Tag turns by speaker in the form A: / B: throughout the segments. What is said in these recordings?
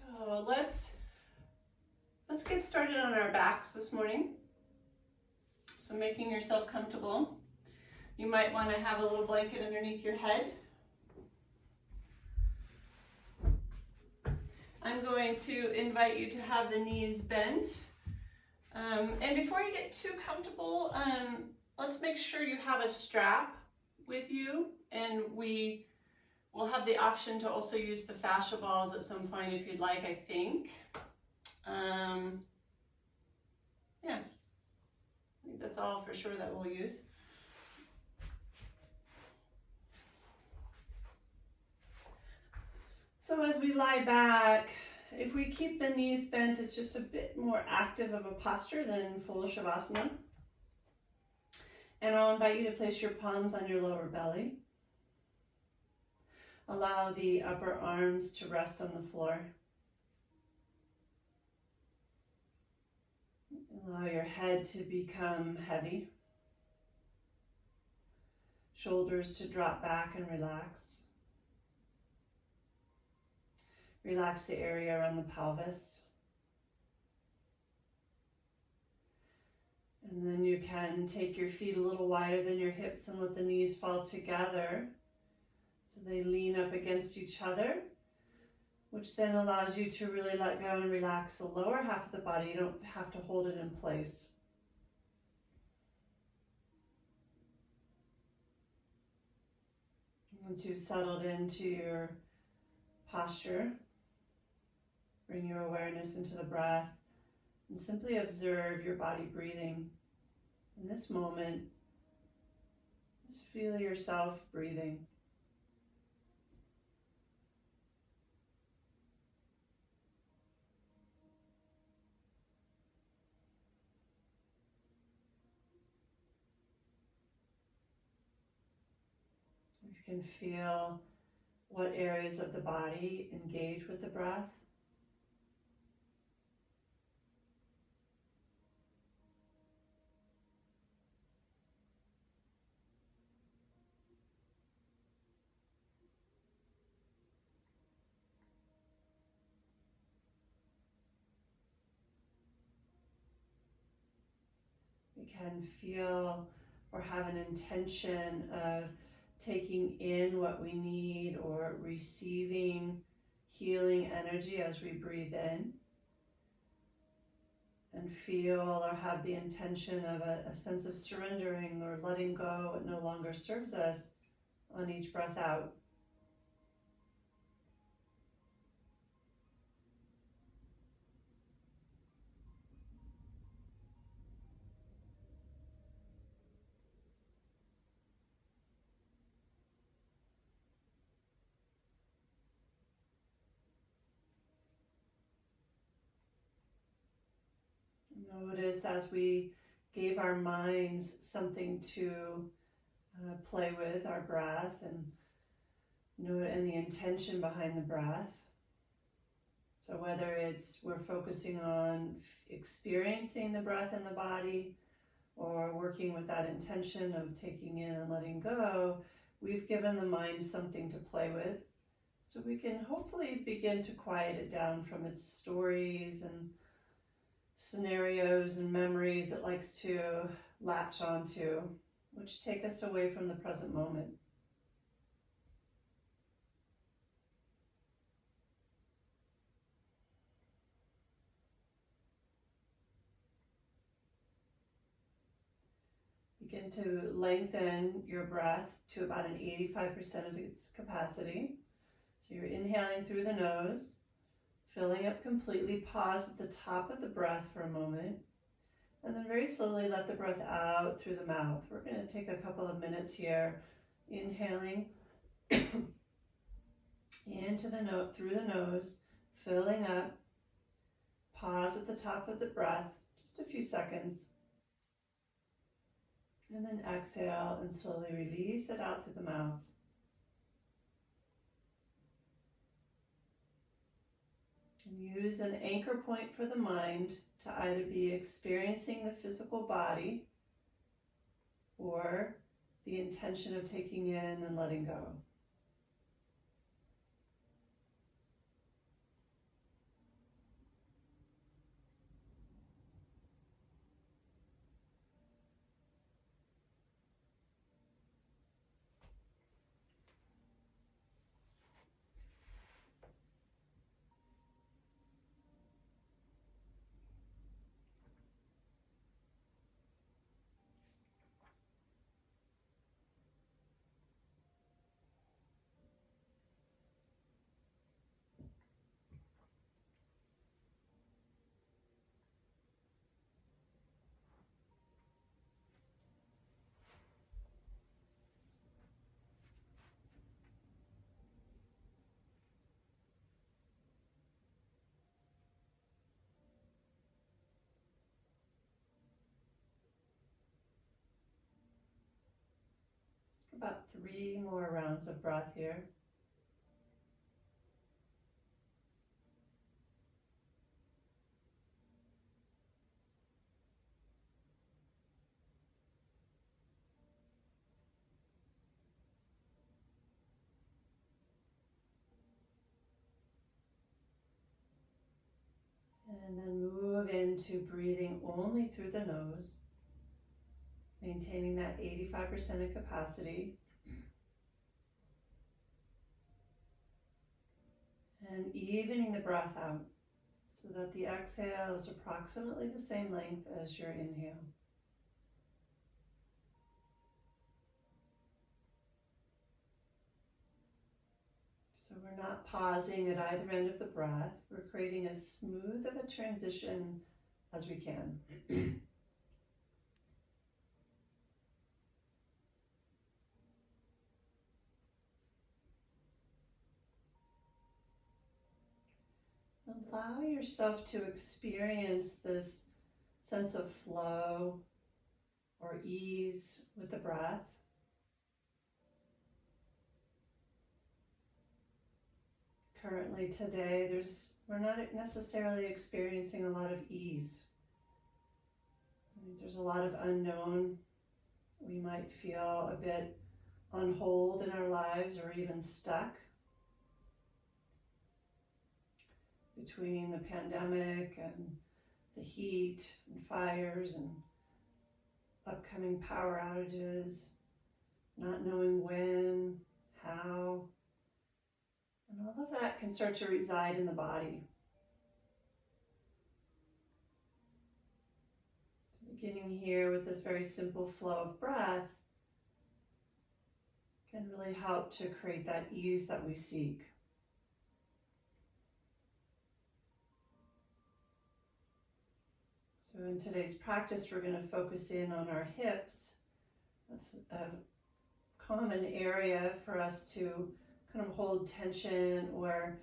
A: So let's get started on our backs this morning. So making yourself comfortable. You might want to have a little blanket underneath your head. I'm going to invite you to have the knees bent. And before you get too comfortable, let's make sure you have a strap with you, and we will have the option to also use the fascia balls at some point if you'd like, I think. Yeah, I think that's all for sure that we'll use. So as we lie back, if we keep the knees bent, it's just a bit more active of a posture than full Shavasana. And I'll invite you to place your palms on your lower belly. Allow the upper arms to rest on the floor. Allow your head to become heavy. Shoulders to drop back and relax. Relax the area around the pelvis. And then you can take your feet a little wider than your hips and let the knees fall together so they lean up against each other, which then allows you to really let go and relax the lower half of the body. You don't have to hold it in place. Once you've settled into your posture, bring your awareness into the breath and simply observe your body breathing. In this moment, just feel yourself breathing. You can feel what areas of the body engage with the breath. We can feel or have an intention of taking in what we need or receiving healing energy as we breathe in. And feel or have the intention of a sense of surrendering or letting go what no longer serves us on each breath out. Notice as we gave our minds something to play with, our breath, and the intention behind the breath. So whether it's we're focusing on experiencing the breath in the body or working with that intention of taking in and letting go, we've given the mind something to play with. So we can hopefully begin to quiet it down from its stories and scenarios and memories it likes to latch onto, which take us away from the present moment. Begin to lengthen your breath to about an 85% of its capacity. So you're inhaling through the nose, filling up completely. Pause at the top of the breath for a moment, and then very slowly let the breath out through the mouth. We're going to take a couple of minutes here, inhaling into the nose, through the nose, filling up. Pause at the top of the breath, just a few seconds. And then exhale and slowly release it out through the mouth. And use an anchor point for the mind to either be experiencing the physical body or the intention of taking in and letting go. About 3 more rounds of breath here. And then move into breathing only through the nose, maintaining that 85% of capacity. And evening the breath out so that the exhale is approximately the same length as your inhale. So we're not pausing at either end of the breath. We're creating as smooth of a transition as we can. Allow yourself to experience this sense of flow or ease with the breath. Currently today, we're not necessarily experiencing a lot of ease. There's a lot of unknown. We might feel a bit on hold in our lives or even stuck between the pandemic and the heat and fires and upcoming power outages, not knowing when, how, and all of that can start to reside in the body. So beginning here with this very simple flow of breath can really help to create that ease that we seek. So in today's practice, we're going to focus in on our hips. That's a common area for us to kind of hold tension or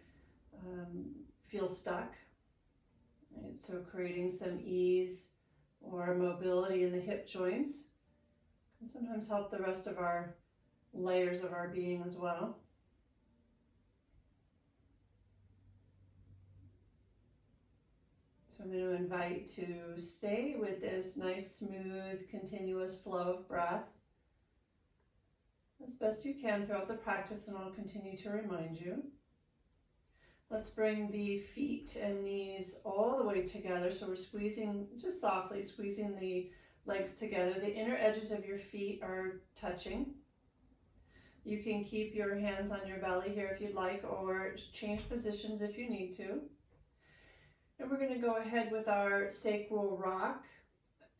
A: feel stuck. Right? So creating some ease or mobility in the hip joints can sometimes help the rest of our layers of our being as well. So I'm going to invite you to stay with this nice, smooth, continuous flow of breath as best you can throughout the practice, and I'll continue to remind you. Let's bring the feet and knees all the way together. So we're squeezing, just softly squeezing the legs together. The inner edges of your feet are touching. You can keep your hands on your belly here if you'd like, or change positions if you need to. And we're going to go ahead with our sacral rock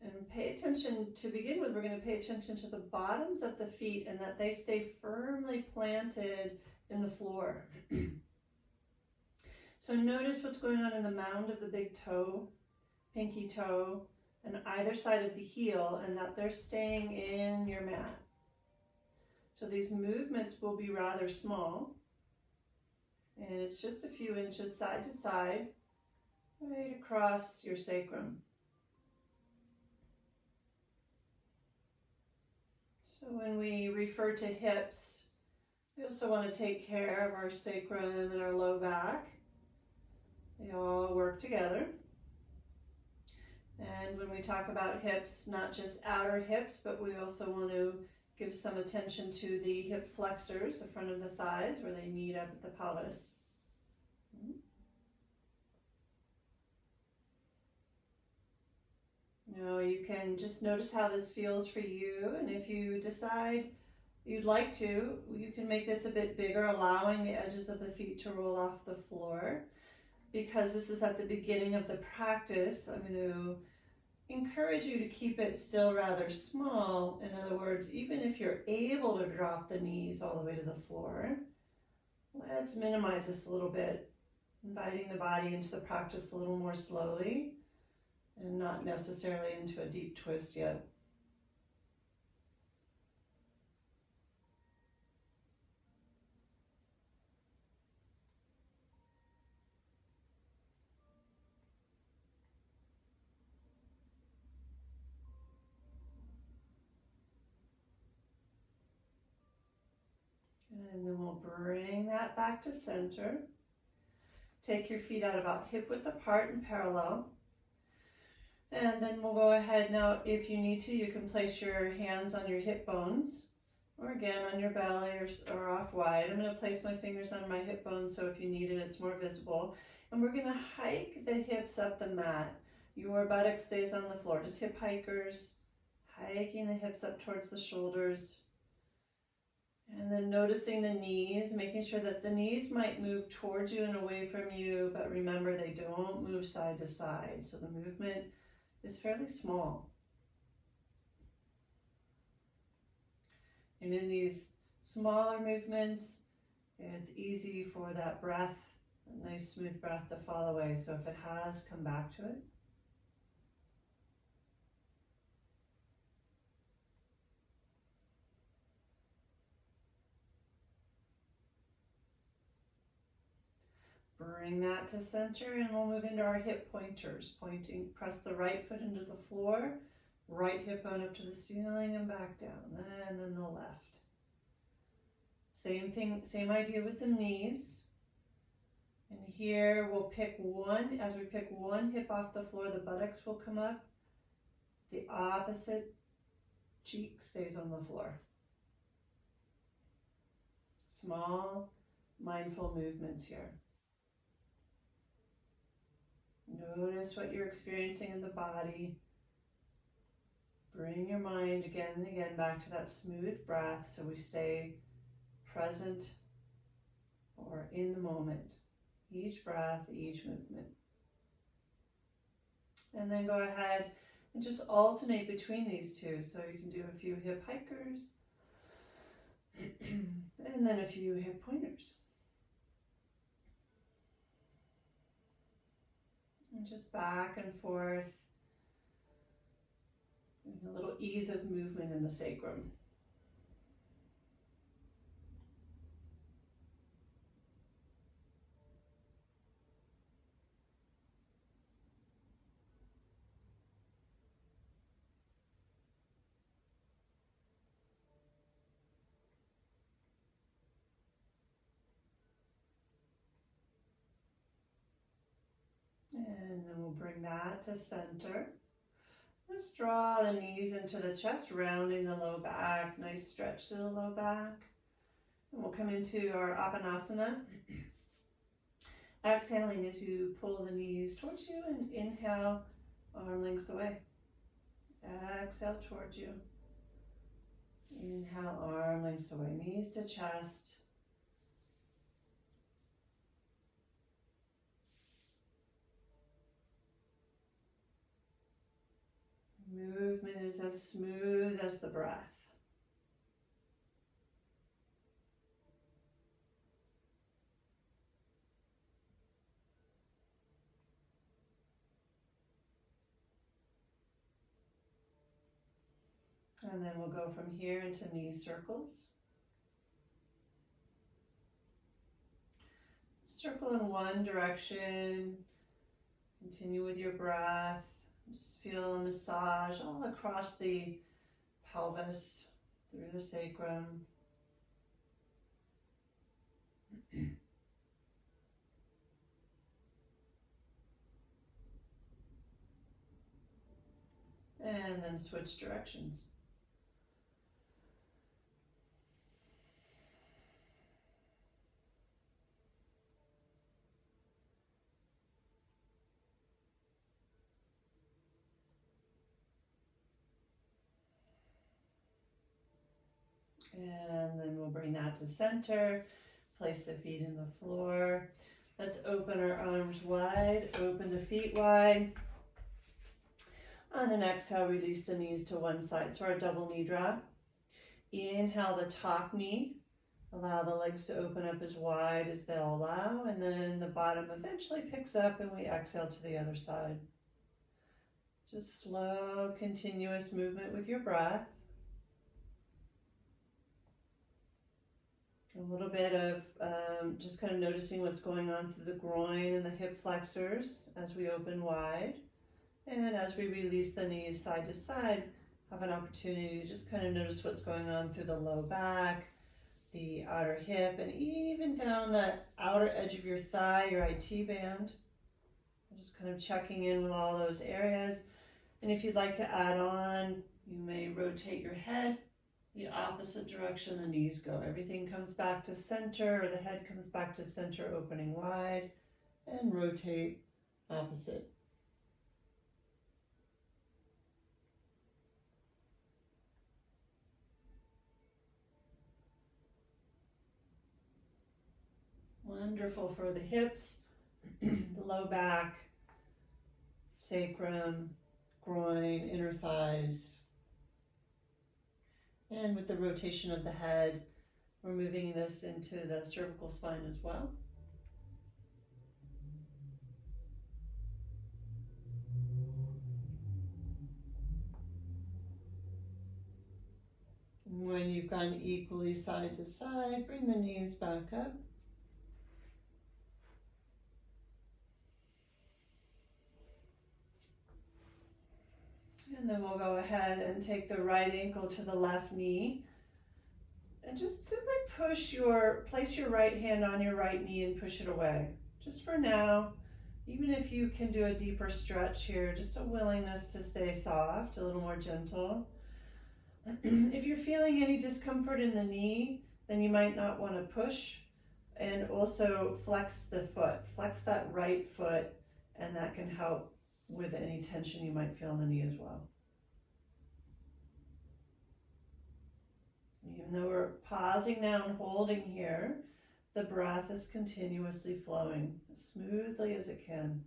A: and pay attention. To begin with, we're going to pay attention to the bottoms of the feet and that they stay firmly planted in the floor. So notice what's going on in the mound of the big toe, pinky toe, and either side of the heel, and that they're staying in your mat. So these movements will be rather small, and it's just a few inches side to side, right across your sacrum. So when we refer to hips, we also want to take care of our sacrum and our low back. They all work together. And when we talk about hips, not just outer hips, but we also want to give some attention to the hip flexors, the front of the thighs, where they meet up at the pelvis. Now you can just notice how this feels for you, and if you decide you'd like to, you can make this a bit bigger, allowing the edges of the feet to roll off the floor. Because this is at the beginning of the practice, I'm going to encourage you to keep it still rather small. In other words, even if you're able to drop the knees all the way to the floor, let's minimize this a little bit, inviting the body into the practice a little more slowly and not necessarily into a deep twist yet. And then we'll bring that back to center. Take your feet out about hip width apart and parallel. And then we'll go ahead now, if you need to, you can place your hands on your hip bones or again on your belly or off wide. I'm going to place my fingers on my hip bones so if you need it, it's more visible. And we're going to hike the hips up the mat. Your buttock stays on the floor, just hip hikers, hiking the hips up towards the shoulders. And then noticing the knees, making sure that the knees might move towards you and away from you, but remember they don't move side to side. So the movement is fairly small. And in these smaller movements, it's easy for that breath, a nice smooth breath to fall away. So if it has, come back to it. Bring that to center and we'll move into our hip pointers. Pointing, press the right foot into the floor, right hip bone up to the ceiling and back down, and then the left. Same thing, same idea with the knees. And here we'll pick one, as we pick one hip off the floor, the buttocks will come up. The opposite cheek stays on the floor. Small, mindful movements here. Notice what you're experiencing in the body. Bring your mind again and again back to that smooth breath so we stay present or in the moment. Each breath, each movement. And then go ahead and just alternate between these two. So you can do a few hip hikers and then a few hip pointers. And just back and forth, and a little ease of movement in the sacrum. And then we'll bring that to center. Just draw the knees into the chest, rounding the low back. Nice stretch to the low back. And we'll come into our Apanasana. Exhaling as you pull the knees towards you and inhale, arm lengths away. Exhale towards you. Inhale, arm lengths away, knees to chest. Movement is as smooth as the breath. And then we'll go from here into knee circles. Circle in one direction. Continue with your breath. Just feel a massage all across the pelvis, through the sacrum. And then switch directions. And then we'll bring that to center, place the feet in the floor. Let's open our arms wide, open the feet wide. On an exhale, release the knees to one side, so our double knee drop. Inhale the top knee, allow the legs to open up as wide as they'll allow, and then the bottom eventually picks up and we exhale to the other side. Just slow, continuous movement with your breath. A little bit of just kind of noticing what's going on through the groin and the hip flexors as we open wide. And as we release the knees side to side, have an opportunity to just kind of notice what's going on through the low back, the outer hip, and even down the outer edge of your thigh, your IT band. Just kind of checking in with all those areas. And if you'd like to add on, you may rotate your head the opposite direction the knees go. Everything comes back to center, or the head comes back to center, opening wide, and rotate opposite. Wonderful for the hips, the low back, sacrum, groin, inner thighs. And with the rotation of the head, we're moving this into the cervical spine as well. When you've gone equally side to side, bring the knees back up. And then we'll go ahead and take the right ankle to the left knee. And just simply place your right hand on your right knee and push it away. Just for now, even if you can do a deeper stretch here, just a willingness to stay soft, a little more gentle. If you're feeling any discomfort in the knee, then you might not want to push. And also flex the foot, flex that right foot, and that can help with any tension you might feel in the knee as well. Even though we're pausing now and holding here, the breath is continuously flowing as smoothly as it can.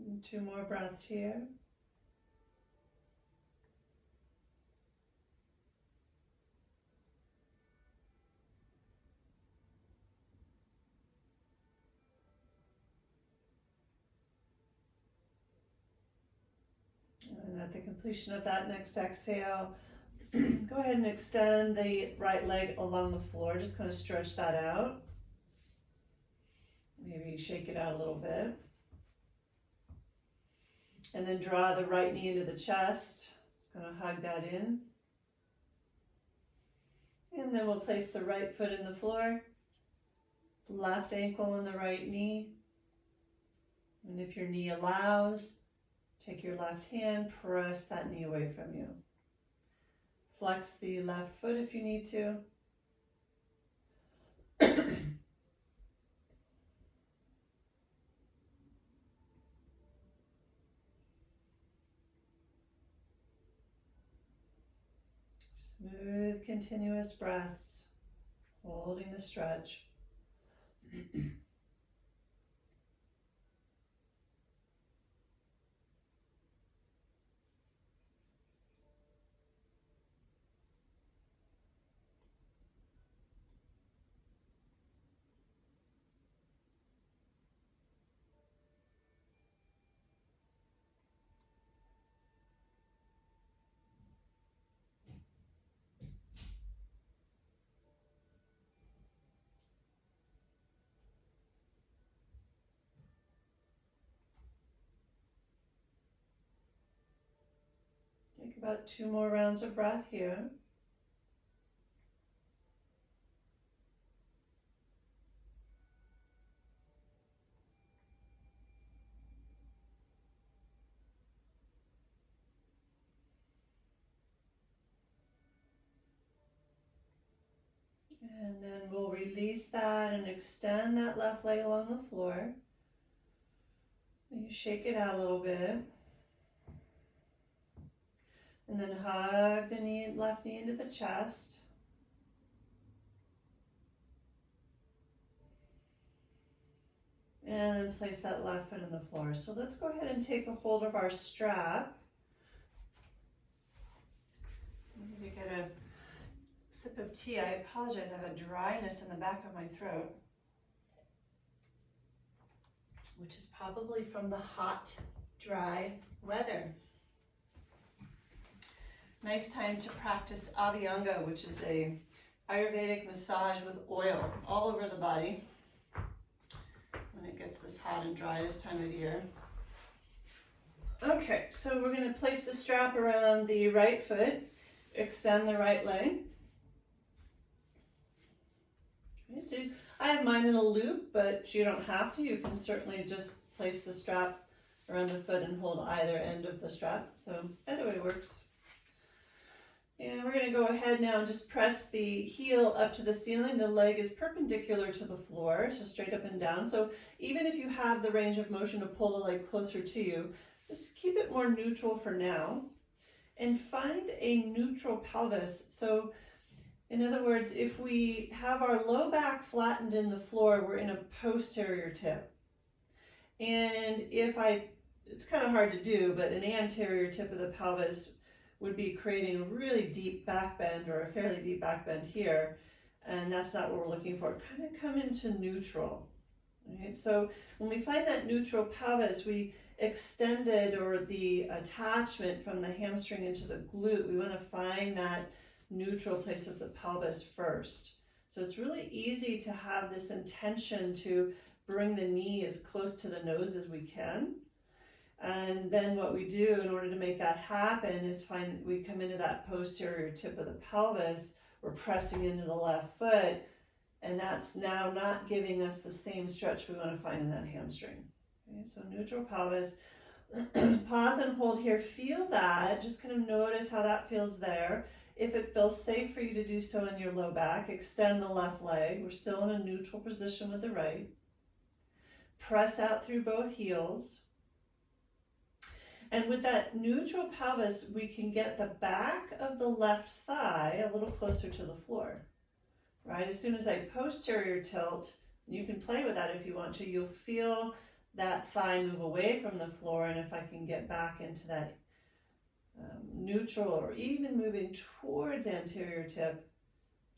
A: And 2 more breaths here. And at the completion of that next exhale, go ahead and extend the right leg along the floor. Just kind of stretch that out. Maybe shake it out a little bit. And then draw the right knee into the chest. Just going to hug that in. And then we'll place the right foot in the floor, left ankle on the right knee. And if your knee allows, take your left hand, press that knee away from you. Flex the left foot if you need to. Smooth, continuous breaths, holding the stretch. Take about 2 more rounds of breath here. And then we'll release that and extend that left leg along the floor. And you shake it out a little bit. And then hug the left knee into the chest. And then place that left foot on the floor. So let's go ahead and take a hold of our strap. You get a Sip of tea. I apologize, I have a dryness in the back of my throat, which is probably from the hot, dry weather. Nice time to practice Abhyanga, which is a Ayurvedic massage with oil all over the body when it gets this hot and dry this time of year. Okay, so we're going to place the strap around the right foot, extend the right leg. Okay, so I have mine in a loop, but you don't have to. You can certainly just place the strap around the foot and hold either end of the strap. So either way works. And we're going to go ahead now and just press the heel up to the ceiling. The leg is perpendicular to the floor, so straight up and down. So even if you have the range of motion to pull the leg closer to you, just keep it more neutral for now. And find a neutral pelvis. So in other words, if we have our low back flattened in the floor, we're in a posterior tip. And it's kind of hard to do, but an anterior tip of the pelvis would be creating a really deep back bend or a fairly deep back bend here. And that's not what we're looking for. Kind of come into neutral. Right? So when we find that neutral pelvis, we extended or the attachment from the hamstring into the glute. We want to find that neutral place of the pelvis first. So it's really easy to have this intention to bring the knee as close to the nose as we can. And then what we do in order to make that happen is we come into that posterior tip of the pelvis, we're pressing into the left foot, and that's now not giving us the same stretch we want to find in that hamstring. Okay, so neutral pelvis. Pause and hold here. Feel that. Just kind of notice how that feels there. If it feels safe for you to do so in your low back, extend the left leg. We're still in a neutral position with the right. Press out through both heels. And with that neutral pelvis, we can get the back of the left thigh a little closer to the floor, right? As soon as I posterior tilt, you can play with that if you want to, you'll feel that thigh move away from the floor. And if I can get back into that neutral or even moving towards anterior tip,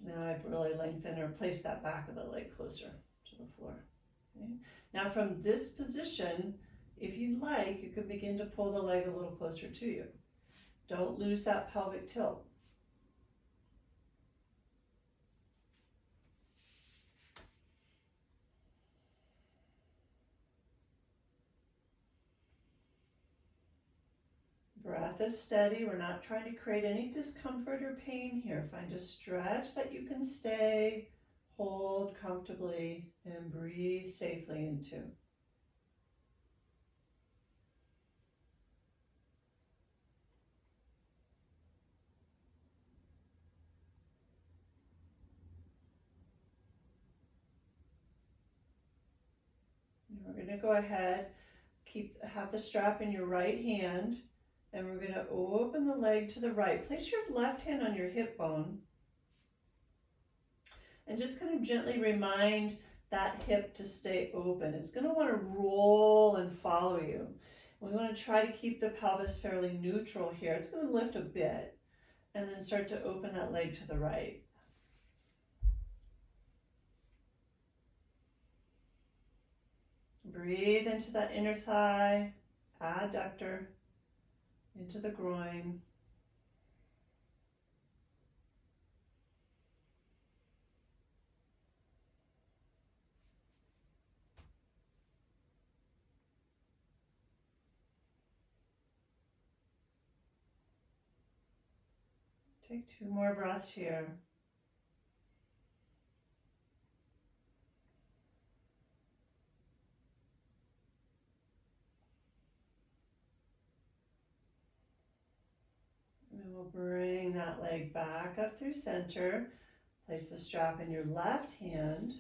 A: now I've really lengthened or placed that back of the leg closer to the floor. Okay? Now from this position, if you'd like, you could begin to pull the leg a little closer to you. Don't lose that pelvic tilt. Breath is steady. We're not trying to create any discomfort or pain here. Find a stretch that you can stay, hold comfortably, and breathe safely into. We're going to go ahead, have the strap in your right hand, and we're going to open the leg to the right. Place your left hand on your hip bone, and just kind of gently remind that hip to stay open. It's going to want to roll and follow you. We want to try to keep the pelvis fairly neutral here. It's going to lift a bit, and then start to open that leg to the right. Breathe into that inner thigh, adductor, into the groin. Take 2 more breaths here. And we'll bring that leg back up through center. Place the strap in your left hand.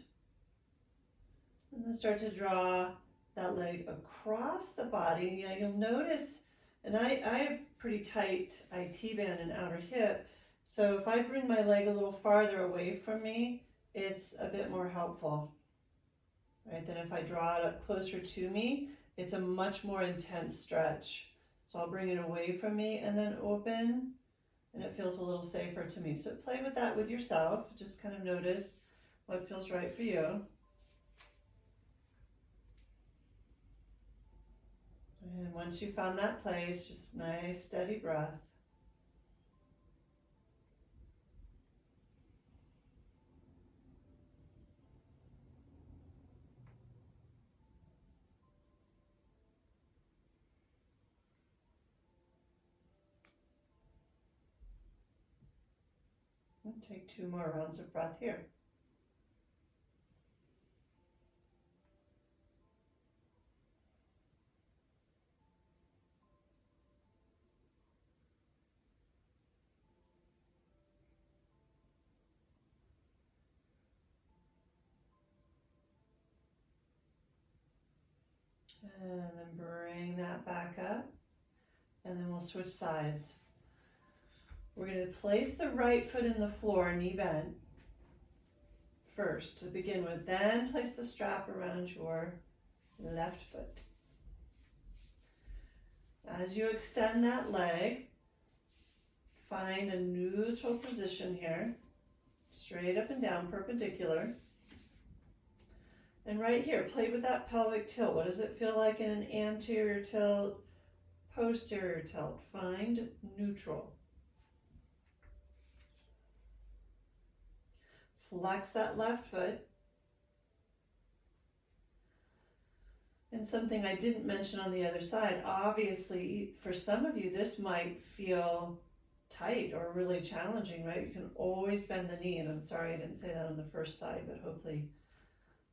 A: And then start to draw that leg across the body. Yeah, you'll notice, and I have pretty tight IT band and outer hip, so if I bring my leg a little farther away from me, it's a bit more helpful, right? Than if I draw it up closer to me, it's a much more intense stretch. So I'll bring it away from me and then open, and it feels a little safer to me. So play with that with yourself. Just kind of notice what feels right for you. And once you found that place, just nice steady breath. And take 2 more rounds of breath here. And then bring that back up. And then we'll switch sides. We're going to place the right foot in the floor, knee bent, first to begin with. Then place the strap around your left foot. As you extend that leg, find a neutral position here, straight up and down, perpendicular. And right here, play with that pelvic tilt. What does it feel like in an anterior tilt, posterior tilt? Find neutral. Flex that left foot. And something I didn't mention on the other side, obviously, for some of you, this might feel tight or really challenging, right? You can always bend the knee, and I'm sorry I didn't say that on the first side, but hopefully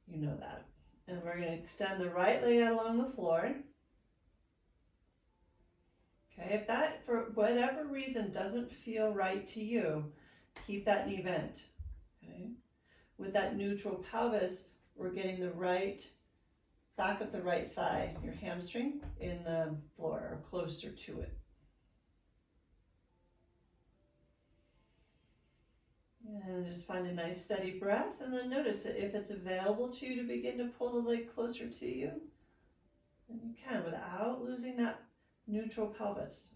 A: you know that. And we're going to extend the right leg out along the floor. Okay, if that, for whatever reason, doesn't feel right to you, keep that knee bent. Okay, with that neutral pelvis, we're getting the right back of the right thigh, your hamstring, in the floor or closer to it. And just find a nice steady breath, and then notice that if it's available to you to begin to pull the leg closer to you, then you can without losing that neutral pelvis.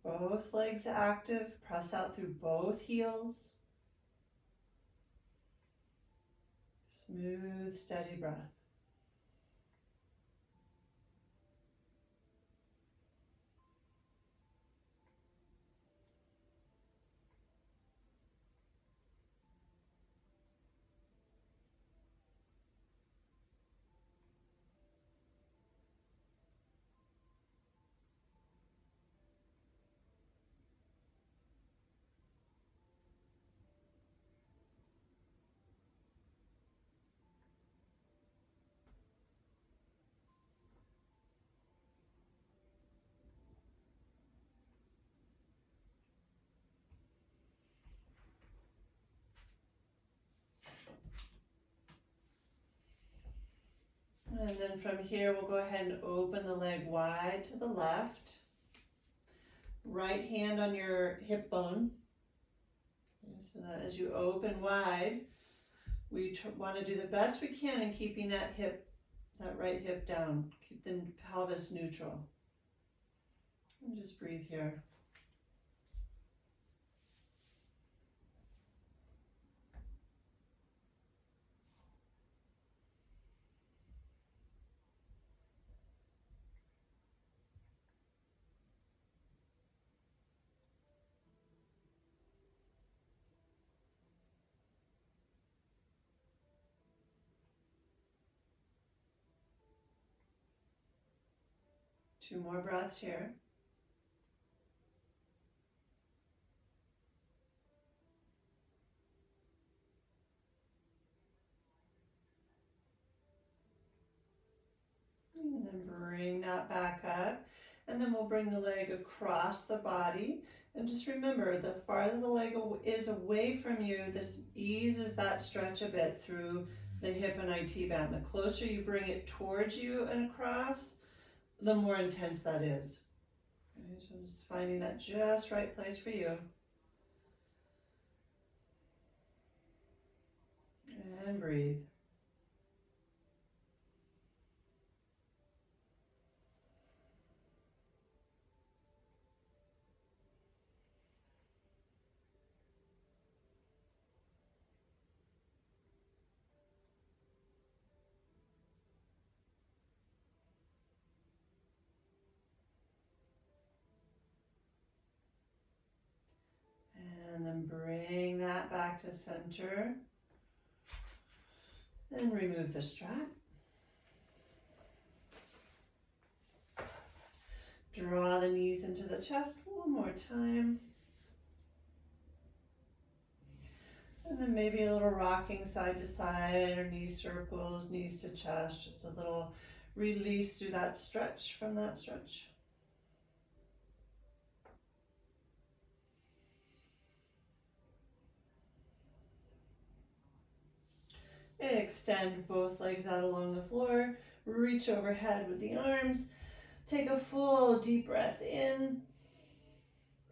A: Both legs active, press out through both heels. Smooth, steady breath. And then from here, we'll go ahead and open the leg wide to the left. Right hand on your hip bone. So that as you open wide, we want to do the best we can in keeping that right hip down. Keep the pelvis neutral. And just breathe here. Two more breaths here. And then bring that back up. And then we'll bring the leg across the body. And just remember, the farther the leg is away from you, this eases that stretch a bit through the hip and IT band. The closer you bring it towards you and across, the more intense that is. Okay, so just finding that just right place for you. And breathe. then bring that back to center. And remove the strap. Draw the knees into the chest one more time. And then maybe a little rocking side to side, or knee circles, knees to chest, just a little release through that stretch, from that stretch. Extend both legs out along the floor. Reach overhead with the arms. Take a full deep breath in.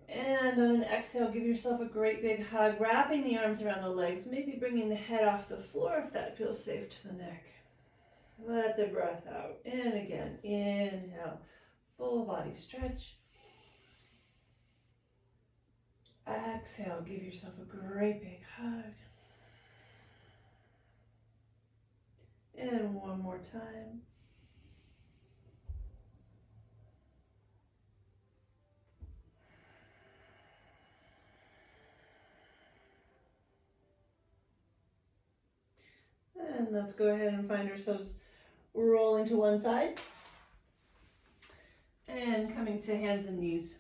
A: And on an exhale, give yourself a great big hug, wrapping the arms around the legs, maybe bringing the head off the floor if that feels safe to the neck. Let the breath out. And again, inhale, full body stretch. Exhale, give yourself a great big hug. And one more time. And let's go ahead and find ourselves rolling to one side. And coming to hands and knees.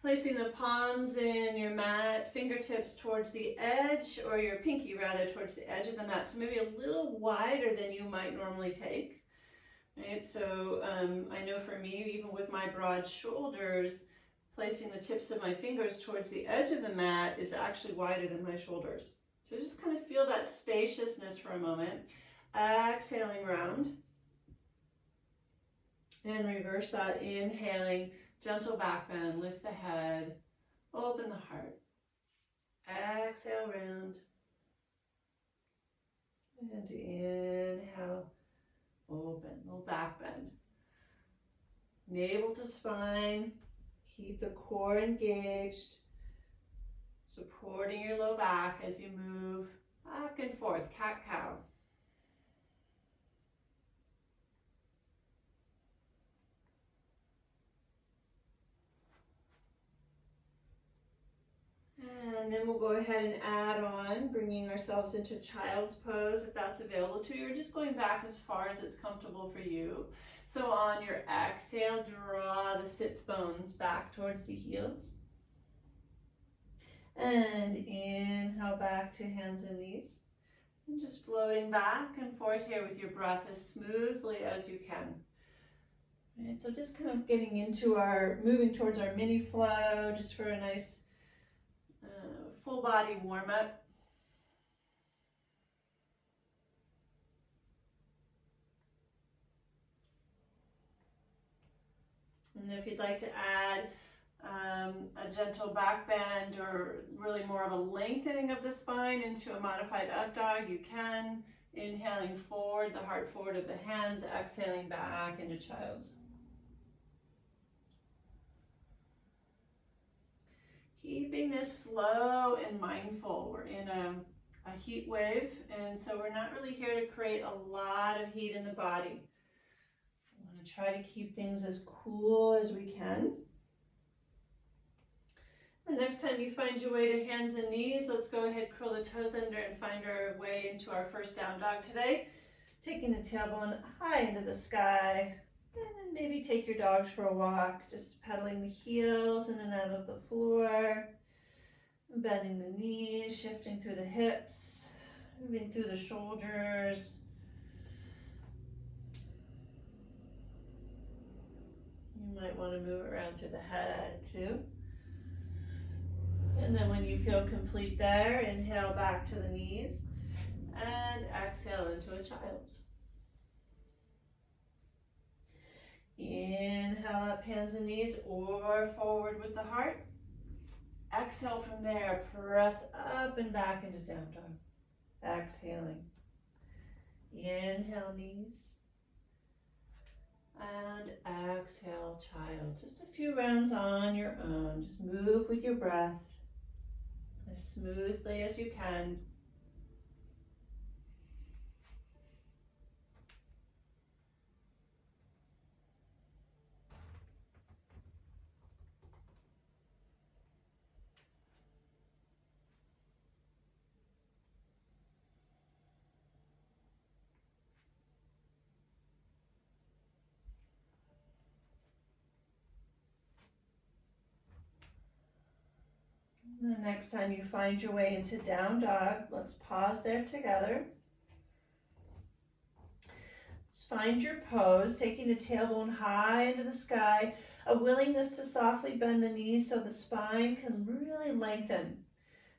A: Placing the palms in your mat, fingertips towards the edge, or your pinky rather, towards the edge of the mat. So maybe a little wider than you might normally take. Right? So I know for me, even with my broad shoulders, placing the tips of my fingers towards the edge of the mat is actually wider than my shoulders. So just kind of feel that spaciousness for a moment. Exhaling round. And reverse that, inhaling. Gentle back bend, lift the head, open the heart. Exhale round. And inhale, open, little back bend. Navel to spine, keep the core engaged, supporting your low back as you move back and forth, cat-cow. And then we'll go ahead and add on, bringing ourselves into child's pose if that's available to you, or just going back as far as it's comfortable for you. So on your exhale, draw the sits bones back towards the heels. And inhale back to hands and knees. And just floating back and forth here with your breath as smoothly as you can. Right, so just kind of getting into our, moving towards our mini flow, just for a nice full body warm up. And if you'd like to add a gentle back bend or really more of a lengthening of the spine into a modified up dog, you can. Inhaling forward, the heart forward of the hands, exhaling back into child's. Keeping this slow and mindful. We're in a heat wave, and so we're not really here to create a lot of heat in the body. We want to try to keep things as cool as we can. The next time you find your way to hands and knees, let's go ahead, curl the toes under and find our way into our first down dog today. Taking the tailbone high into the sky, and then maybe take your dogs for a walk, just pedaling the heels in and out of the floor, bending the knees, shifting through the hips, moving through the shoulders. You might want to move around through the head too. And then when you feel complete there, inhale back to the knees and exhale into a child's. Inhale up, hands and knees, or forward with the heart. Exhale from there, press up and back into down dog. Exhaling. Inhale, knees. And exhale, child. Just a few rounds on your own. Just move with your breath as smoothly as you can. And the next time you find your way into down dog, let's pause there together. Just find your pose, taking the tailbone high into the sky, a willingness to softly bend the knees so the spine can really lengthen.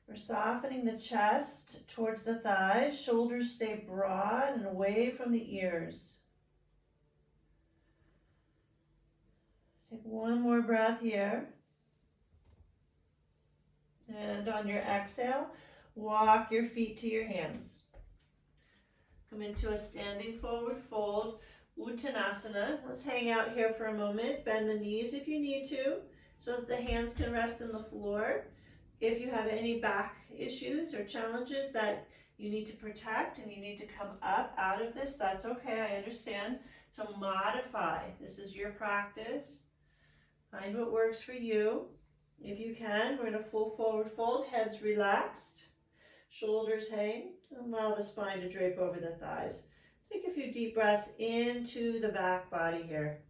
A: We're softening the chest towards the thighs, shoulders stay broad and away from the ears. Take one more breath here. And on your exhale, walk your feet to your hands. Come into a standing forward fold, Uttanasana. Let's hang out here for a moment. Bend the knees if you need to, so that the hands can rest on the floor. If you have any back issues or challenges that you need to protect and you need to come up out of this, that's okay, I understand. So modify. This is your practice. Find what works for you. If you can, we're in a full forward fold, heads relaxed, shoulders hang. Allow the spine to drape over the thighs. Take a few deep breaths into the back body here.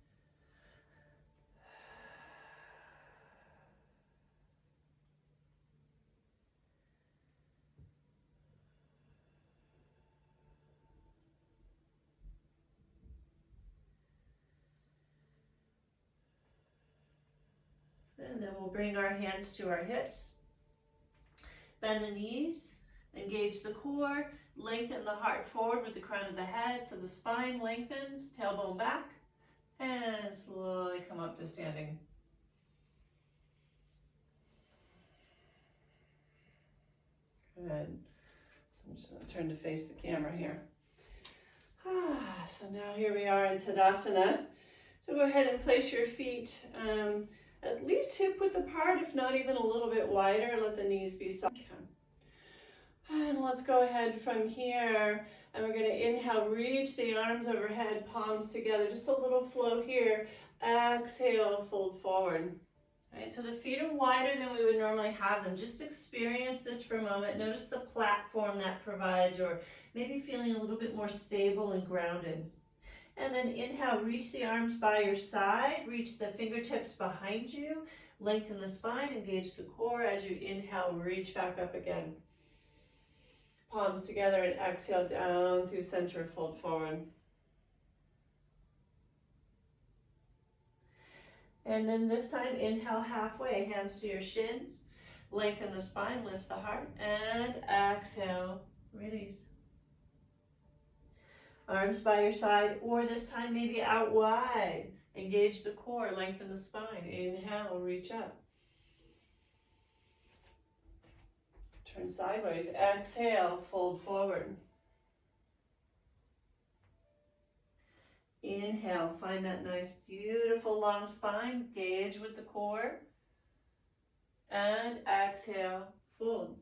A: And then we'll bring our hands to our hips. Bend the knees, engage the core, lengthen the heart forward with the crown of the head so the spine lengthens, tailbone back, and slowly come up to standing. Good. So I'm just going to turn to face the camera here. So now here we are in Tadasana. So go ahead and place your feet at least hip width apart, if not even a little bit wider. Let the knees be soft. And let's go ahead from here, and we're going to inhale, reach the arms overhead, palms together, just a little flow here. Exhale, fold forward. All right, so the feet are wider than we would normally have them. Just experience this for a moment. Notice the platform that provides, or maybe feeling a little bit more stable and grounded. And then inhale, reach the arms by your side, reach the fingertips behind you, lengthen the spine, engage the core. As you inhale, reach back up again. Palms together and exhale down through center, fold forward. And then this time, inhale halfway, hands to your shins, lengthen the spine, lift the heart, and exhale, release. Arms by your side, or this time maybe out wide. Engage the core, lengthen the spine. Inhale, reach up. Turn sideways, exhale, fold forward. Inhale, find that nice, beautiful long spine, engage with the core. And exhale, fold.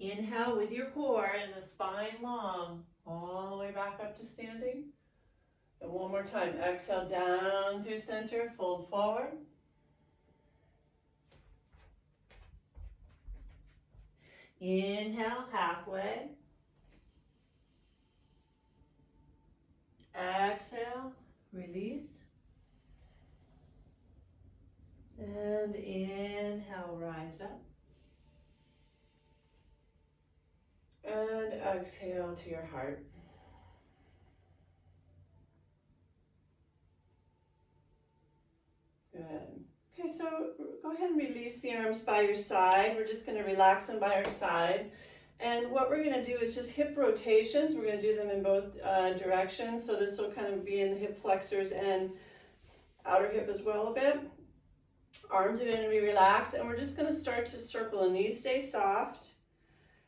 A: Inhale with your core and the spine long, all the way back up to standing. And one more time, exhale down through center, fold forward. Inhale, halfway. Exhale, release. And inhale, rise up. And exhale to your heart. Good. Okay, so go ahead and release the arms by your side. We're just going to relax them by our side. And what we're going to do is just hip rotations. We're going to do them in both directions. So this will kind of be in the hip flexors and outer hip as well a bit. Arms are going to be relaxed, and we're just going to start to circle. The knees stay soft.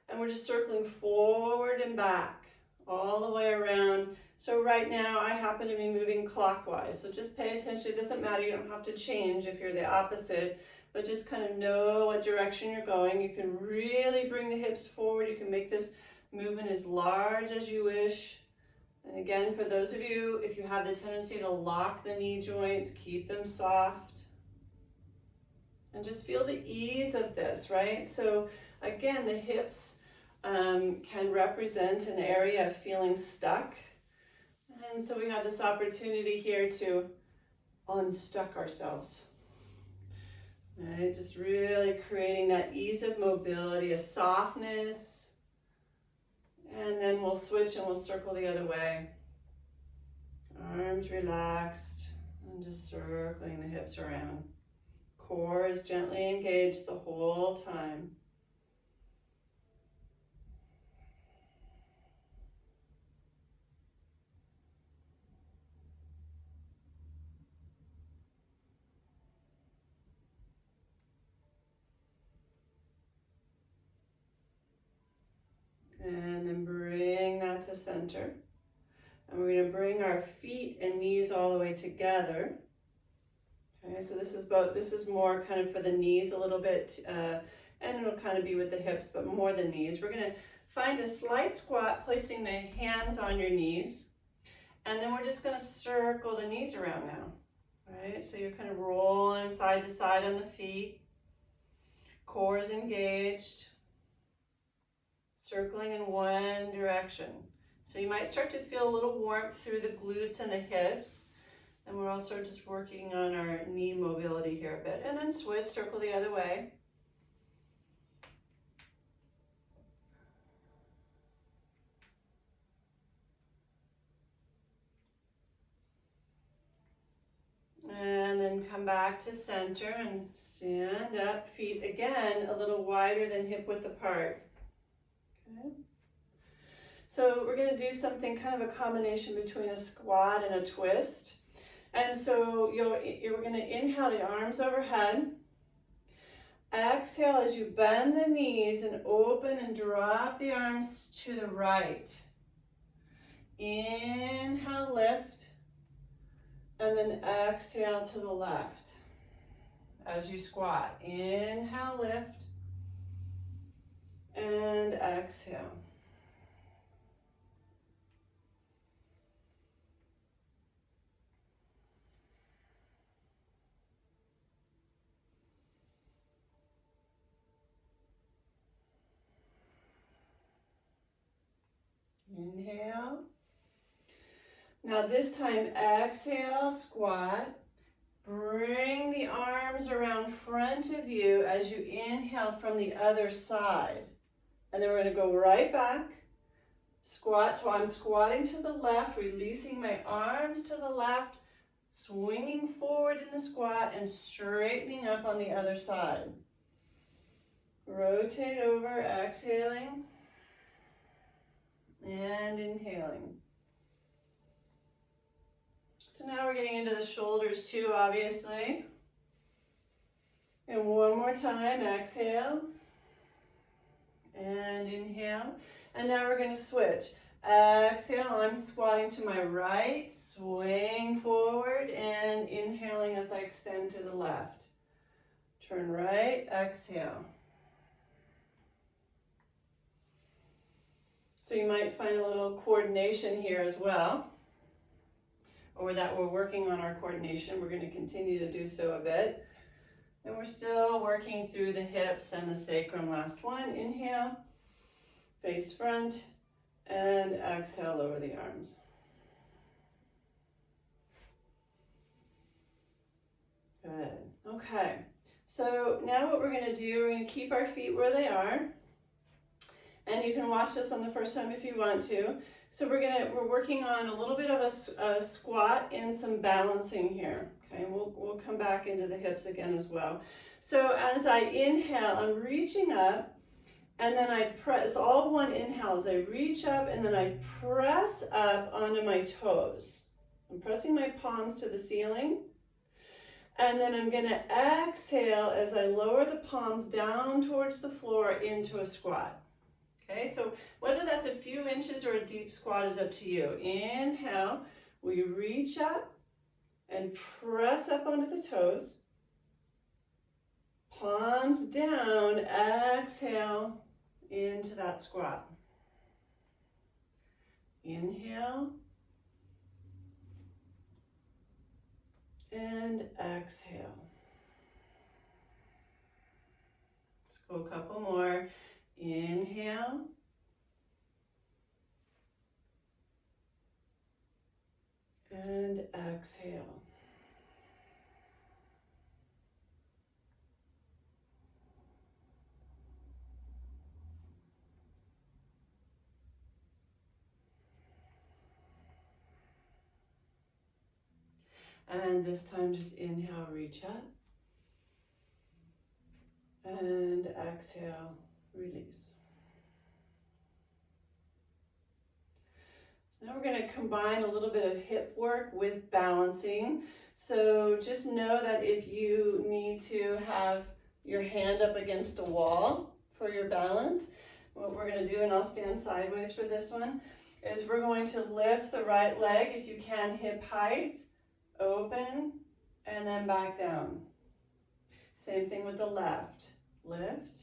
A: And we're just circling forward and back, all the way around. So right now, I happen to be moving clockwise. So just pay attention. It doesn't matter. You don't have to change if you're the opposite, but just kind of know what direction you're going. You can really bring the hips forward. You can make this movement as large as you wish. And again, for those of you, if you have the tendency to lock the knee joints, keep them soft. And just feel the ease of this, right? So again, the hips can represent an area of feeling stuck. And so we have this opportunity here to unstuck ourselves. Right, just really creating that ease of mobility, a softness. And then we'll switch and we'll circle the other way. Arms relaxed and just circling the hips around. Core is gently engaged the whole time. And then bring that to center. And we're going to bring our feet and knees all the way together. Okay, so this is more kind of for the knees a little bit, and it'll kind of be with the hips, but more the knees. We're going to find a slight squat, placing the hands on your knees. And then we're just going to circle the knees around now. Right, so you're kind of rolling side to side on the feet. Core is engaged. Circling in one direction. So you might start to feel a little warmth through the glutes and the hips. And we're also just working on our knee mobility here a bit. And then switch, circle the other way. And then come back to center and stand up, feet again a little wider than hip width apart. Okay. So we're going to do something kind of a combination between a squat and a twist. And so you're going to inhale the arms overhead. Exhale as you bend the knees and open and drop the arms to the right. Inhale, lift. And then exhale to the left as you squat. Inhale, lift. And exhale. Inhale. Now this time, exhale, squat. Bring the arms around front of you as you inhale from the other side. And then we're going to go right back. Squat, so I'm squatting to the left, releasing my arms to the left, swinging forward in the squat and straightening up on the other side. Rotate over, exhaling and inhaling. So now we're getting into the shoulders too, obviously. And one more time, exhale and inhale. And now we're going to switch. Exhale, I'm squatting to my right, swing forward and inhaling as I extend to the left. Turn right, exhale. So you might find a little coordination here as well, or that we're working on our coordination. We're going to continue to do so a bit. And we're still working through the hips and the sacrum. Last one, inhale, face front, and exhale over the arms. Good. Okay. So now what we're going to do, we're going to keep our feet where they are. And you can watch this on the first time if you want to. So we're working on a little bit of a squat and some balancing here. Okay, we'll come back into the hips again as well. So as I inhale, I'm reaching up, and then I press, all one inhale as I reach up, and then I press up onto my toes. I'm pressing my palms to the ceiling, and then I'm going to exhale as I lower the palms down towards the floor into a squat. Okay, so whether that's a few inches or a deep squat is up to you. Inhale, we reach up and press up onto the toes. Palms down, exhale into that squat. Inhale and exhale. Let's go a couple more. Inhale and exhale. And this time just inhale, reach up. And exhale, release. Now we're going to combine a little bit of hip work with balancing. So just know that if you need to have your hand up against a wall for your balance, what we're going to do, and I'll stand sideways for this one, is we're going to lift the right leg, if you can, hip height, open, and then back down. Same thing with the left. Lift,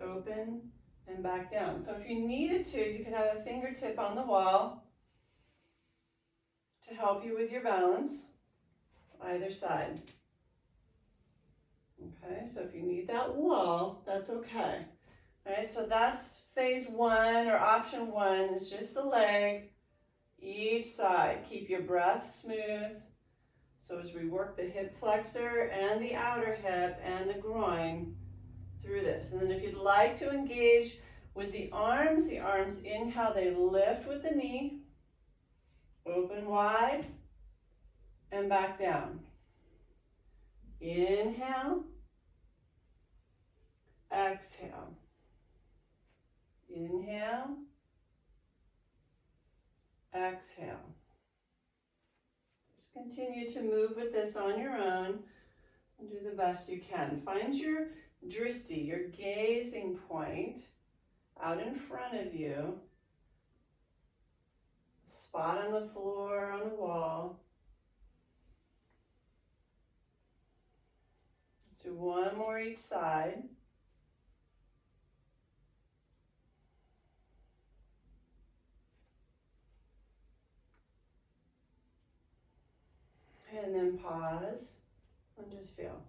A: open, and back down. So if you needed to, you could have a fingertip on the wall to help you with your balance, either side. Okay, so if you need that wall, that's okay. All right, so that's phase one, or option one, is just the leg, each side. Keep your breath smooth. So as we work the hip flexor and the outer hip and the groin through this. And then if you'd like to engage with the arms inhale, they lift with the knee, open wide, and back down. Inhale, exhale. Inhale, exhale. Just continue to move with this on your own and do the best you can. Find your drishti, your gazing point, out in front of you. Spot on the floor, on the wall. Let's do one more each side. And then pause and just feel.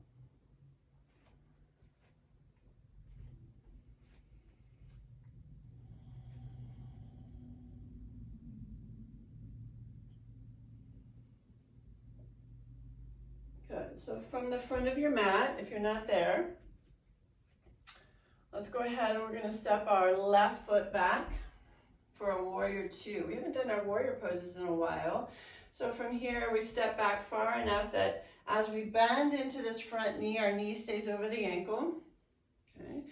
A: Good. So from the front of your mat, if you're not there, let's go ahead and we're going to step our left foot back for a warrior two. We haven't done our warrior poses in a while. So from here, we step back far enough that as we bend into this front knee, our knee stays over the ankle. Okay.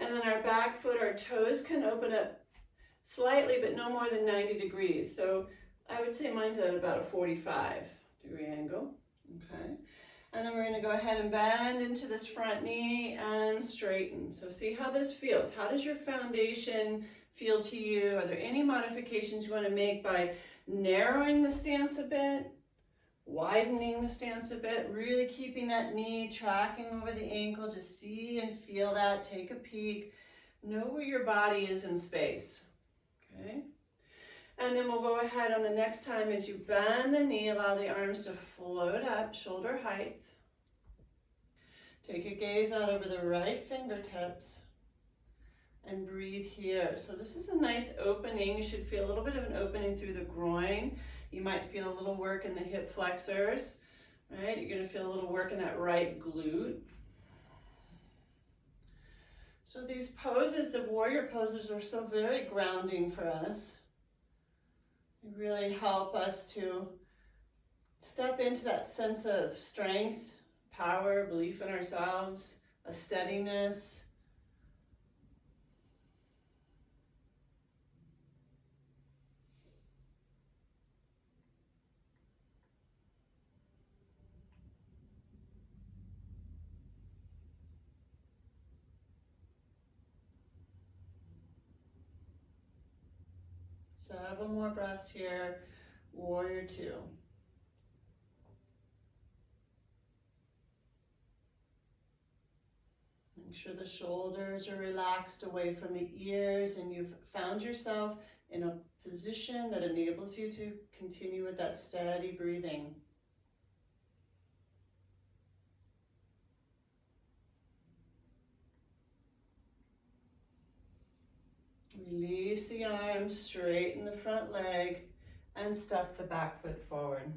A: And then our back foot, our toes can open up slightly, but no more than 90 degrees. So I would say mine's at about a 45-degree angle. Okay. And then we're going to go ahead and bend into this front knee and straighten. So see how this feels. How does your foundation feel to you? Are there any modifications you want to make by narrowing the stance a bit, widening the stance a bit, really keeping that knee tracking over the ankle? Just see and feel that. Take a peek. Know where your body is in space. Okay? And then we'll go ahead on the next time as you bend the knee, allow the arms to float up, shoulder height. Take a gaze out over the right fingertips and breathe here. So this is a nice opening. You should feel a little bit of an opening through the groin. You might feel a little work in the hip flexors, right? You're gonna feel a little work in that right glute. So these poses, the warrior poses, are so very grounding for us. They really help us to step into that sense of strength, power, belief in ourselves, a steadiness. Several more breaths here, warrior two. Make sure the shoulders are relaxed away from the ears and you've found yourself in a position that enables you to continue with that steady breathing. Release the arms, straighten the front leg, and step the back foot forward.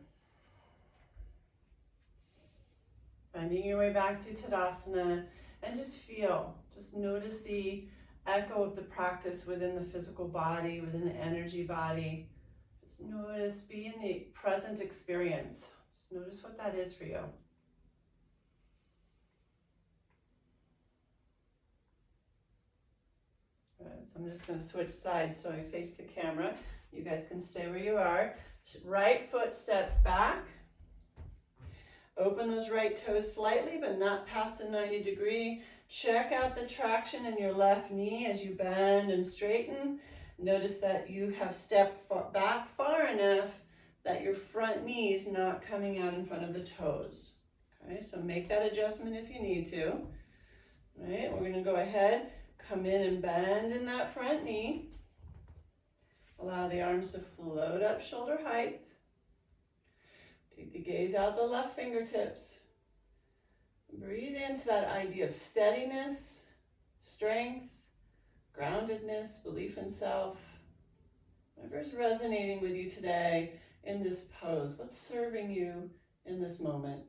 A: Bending your way back to Tadasana, and just feel, just notice the echo of the practice within the physical body, within the energy body. Just notice, be in the present experience. Just Just notice what that is for you. Good. So I'm just going to switch sides so I face the camera. You guys can stay where you are. Right foot steps back. Open those right toes slightly, but not past a 90 degree. Check out the traction in your left knee as you bend and straighten. Notice that you have stepped back far enough that your front knee is not coming out in front of the toes. Okay, so make that adjustment if you need to. All right, we're going to go ahead, come in and bend in that front knee. Allow the arms to float up shoulder height. Take the gaze out the left fingertips. Breathe into that idea of steadiness, strength, groundedness, belief in self. Whatever's resonating with you today in this pose, what's serving you in this moment?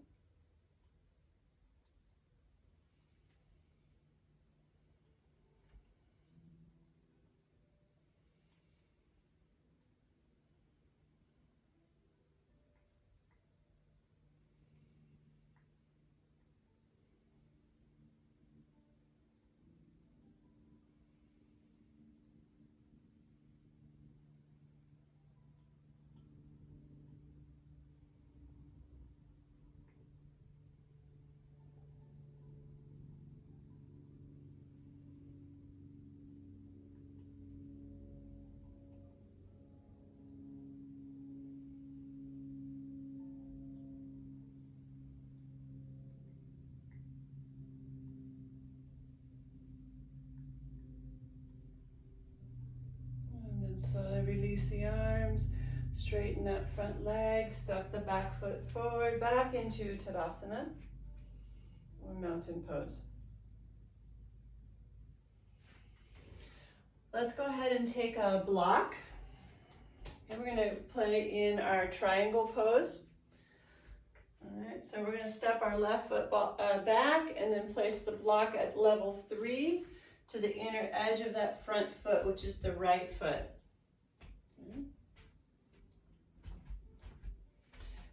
A: And then slowly release the arms, straighten that front leg, step the back foot forward, back into Tadasana, or mountain pose. Let's go ahead and take a block, and we're going to play in our triangle pose. All right, so we're going to step our left foot back and then place the block at level 3 to the inner edge of that front foot, which is the right foot. Okay.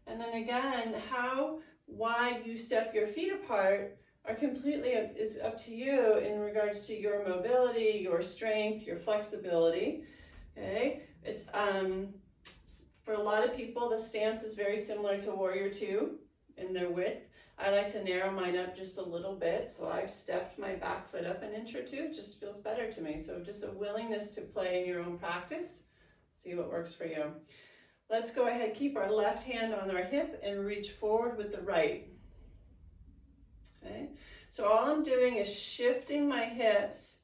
A: And then again, how wide you step your feet apart is up to you in regards to your mobility, your strength, your flexibility. Okay, it's for a lot of people the stance is very similar to Warrior 2 in their width. I like to narrow mine up just a little bit, so I've stepped my back foot up an inch or two. It just feels better to me. So just a willingness to play in your own practice. See what works for you. Let's go ahead, keep our left hand on our hip and reach forward with the right. Okay, so all I'm doing is shifting my hips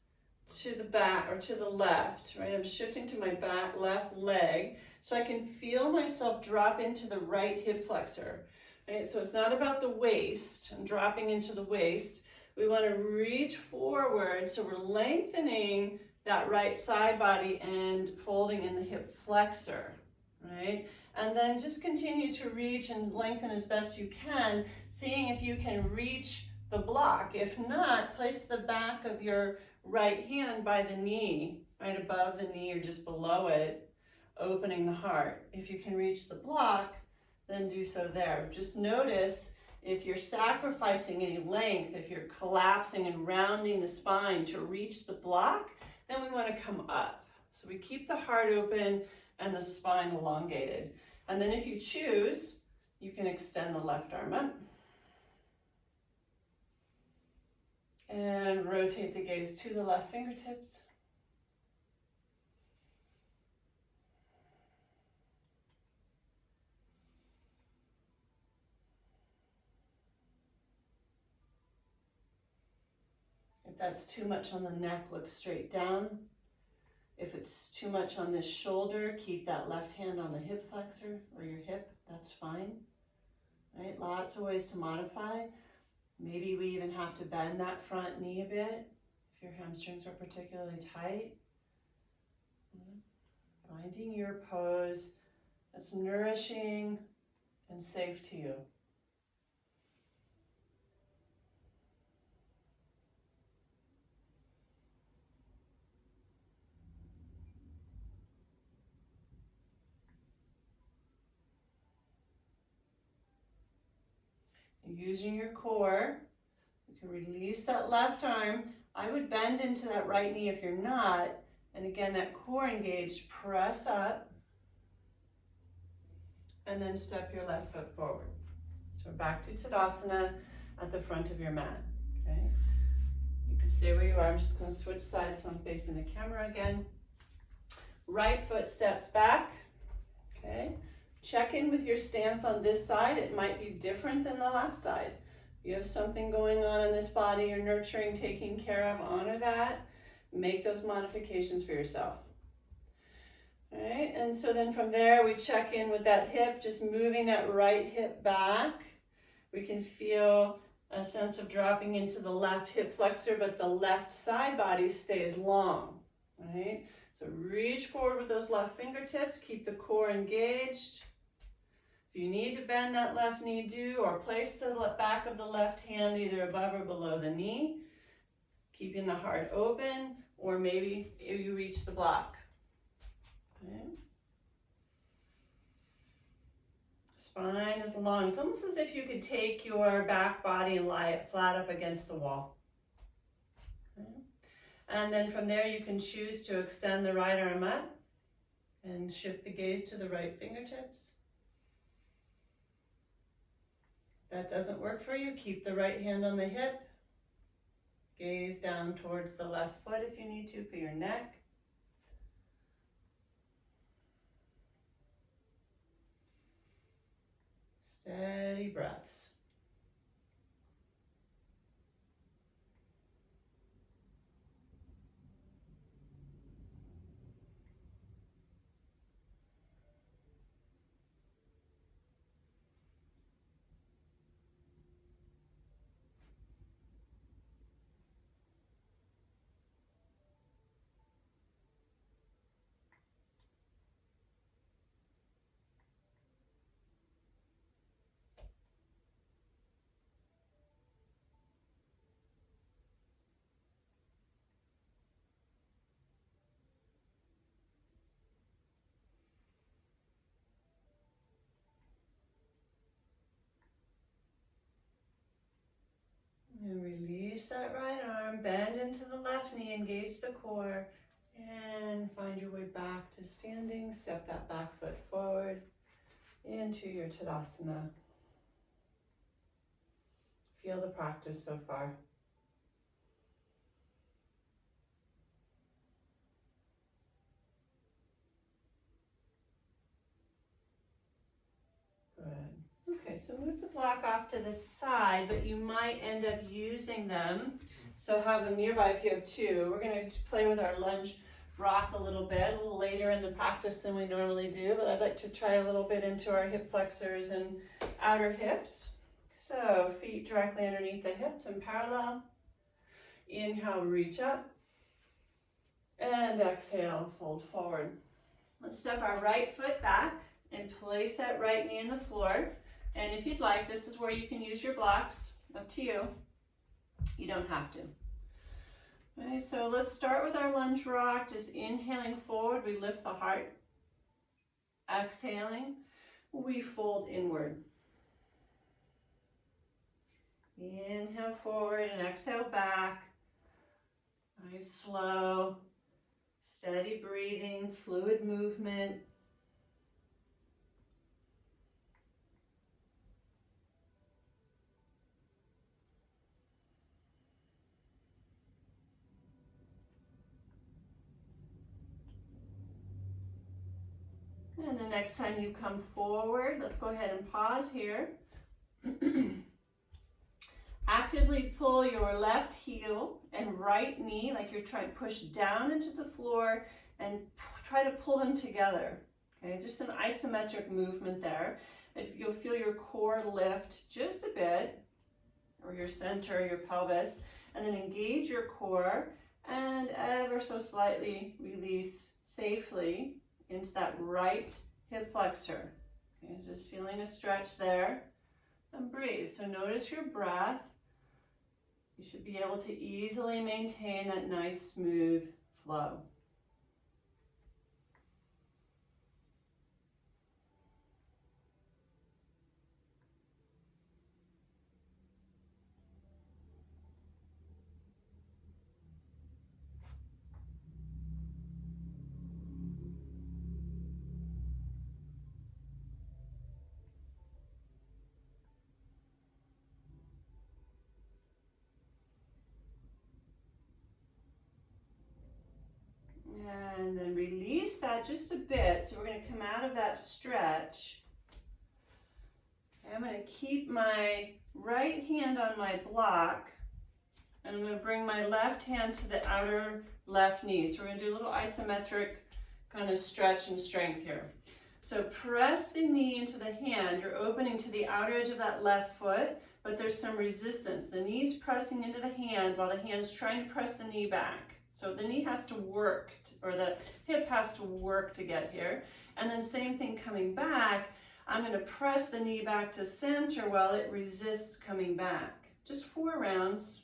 A: to the back or to the left, right? I'm shifting to my back left leg so I can feel myself drop into the right hip flexor. Right? So it's not about the waist. I'm dropping into the waist. We want to reach forward, so we're lengthening that right side body and folding in the hip flexor, right? And then just continue to reach and lengthen as best you can, seeing if you can reach the block. If not, place the back of your right hand by the knee, right above the knee or just below it, opening the heart. If you can reach the block, then do so there. Just notice if you're sacrificing any length, if you're collapsing and rounding the spine to reach the block, then we want to come up. So we keep the heart open and the spine elongated. And then if you choose, you can extend the left arm up. And rotate the gaze to the left fingertips. If that's too much on the neck, look straight down. If it's too much on this shoulder, keep that left hand on the hip flexor or your hip, that's fine. Right? Lots of ways to modify. Maybe we even have to bend that front knee a bit if your hamstrings are particularly tight. Finding your pose that's nourishing and safe to you. Using your core, you can release that left arm. I would bend into that right knee if you're not. And again, that core engaged, press up. And then step your left foot forward. So we're back to Tadasana at the front of your mat, okay? You can stay where you are. I'm just gonna switch sides so I'm facing the camera again. Right foot steps back, okay? Check in with your stance on this side. It might be different than the last side. If you have something going on in this body you're nurturing, taking care of, honor that. Make those modifications for yourself. All right, and so then from there we check in with that hip, just moving that right hip back. We can feel a sense of dropping into the left hip flexor, but the left side body stays long, right? So reach forward with those left fingertips, keep the core engaged. If you need to bend that left knee, do, or place the back of the left hand either above or below the knee, keeping the heart open, or maybe you reach the block. Okay. Spine is long. It's almost as if you could take your back body and lie it flat up against the wall. Okay. And then from there you can choose to extend the right arm up and shift the gaze to the right fingertips. If that doesn't work for you, keep the right hand on the hip. Gaze down towards the left foot if you need to for your neck. Steady breaths. And release that right arm, bend into the left knee, engage the core, and find your way back to standing. Step that back foot forward into your Tadasana. Feel the practice so far. Good. Okay, so move the block off to the side, but you might end up using them. So have them nearby if you have two. We're going to play with our lunge rock a little bit, a little later in the practice than we normally do, but I'd like to try a little bit into our hip flexors and outer hips. So feet directly underneath the hips and parallel. Inhale, reach up. And exhale, fold forward. Let's step our right foot back and place that right knee in the floor. And if you'd like, this is where you can use your blocks. Up to you. You don't have to. Okay, so let's start with our lunge rock. Just inhaling forward, we lift the heart. Exhaling, we fold inward. Inhale forward and exhale back. Nice, slow, steady breathing, fluid movement. And the next time you come forward, let's go ahead and pause here. Actively pull your left heel and right knee, like you're trying to push down into the floor and try to pull them together. Okay, just an isometric movement there. If you'll feel your core lift just a bit, or your center, your pelvis, and then engage your core and ever so slightly release safely into that right hip flexor. Okay, just feeling a stretch there, and breathe. So notice your breath. You should be able to easily maintain that nice smooth flow. that just a bit. So we're going to come out of that stretch. I'm going to keep my right hand on my block, and I'm going to bring my left hand to the outer left knee. So we're going to do a little isometric kind of stretch and strength here. So press the knee into the hand. You're opening to the outer edge of that left foot, but there's some resistance. The knee's pressing into the hand while the hand's trying to press the knee back. So the knee has to work, or the hip has to work to get here. And then same thing coming back. I'm going to press the knee back to center while it resists coming back. Just 4 rounds.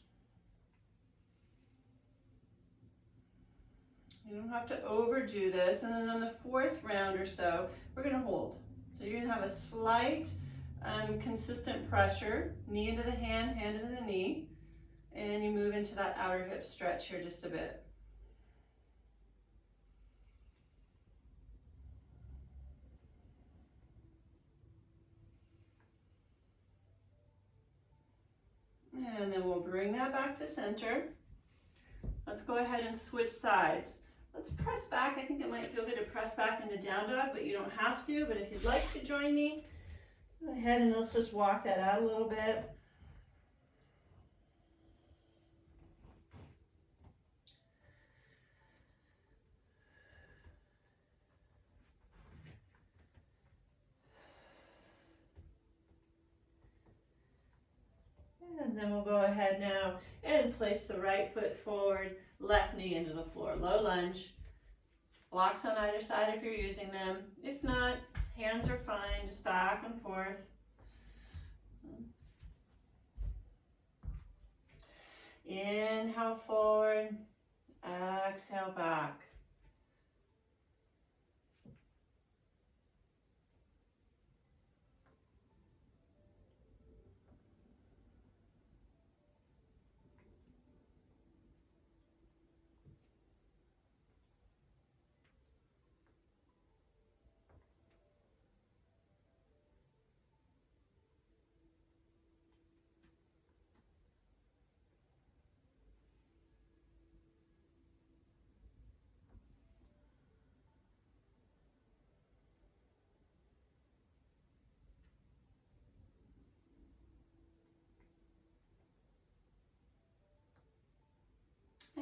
A: You don't have to overdo this. And then on the 4th round or so, we're going to hold. So you're going to have a slight, consistent pressure, knee into the hand, hand into the knee, and you move into that outer hip stretch here just a bit. And then we'll bring that back to center. Let's go ahead and switch sides. Let's press back. I think it might feel good to press back into down dog, but you don't have to. But if you'd like to join me, go ahead and let's just walk that out a little bit. And then we'll go ahead now and place the right foot forward, left knee into the floor. Low lunge. Blocks on either side if you're using them. If not, hands are fine, just back and forth. Inhale forward, exhale back.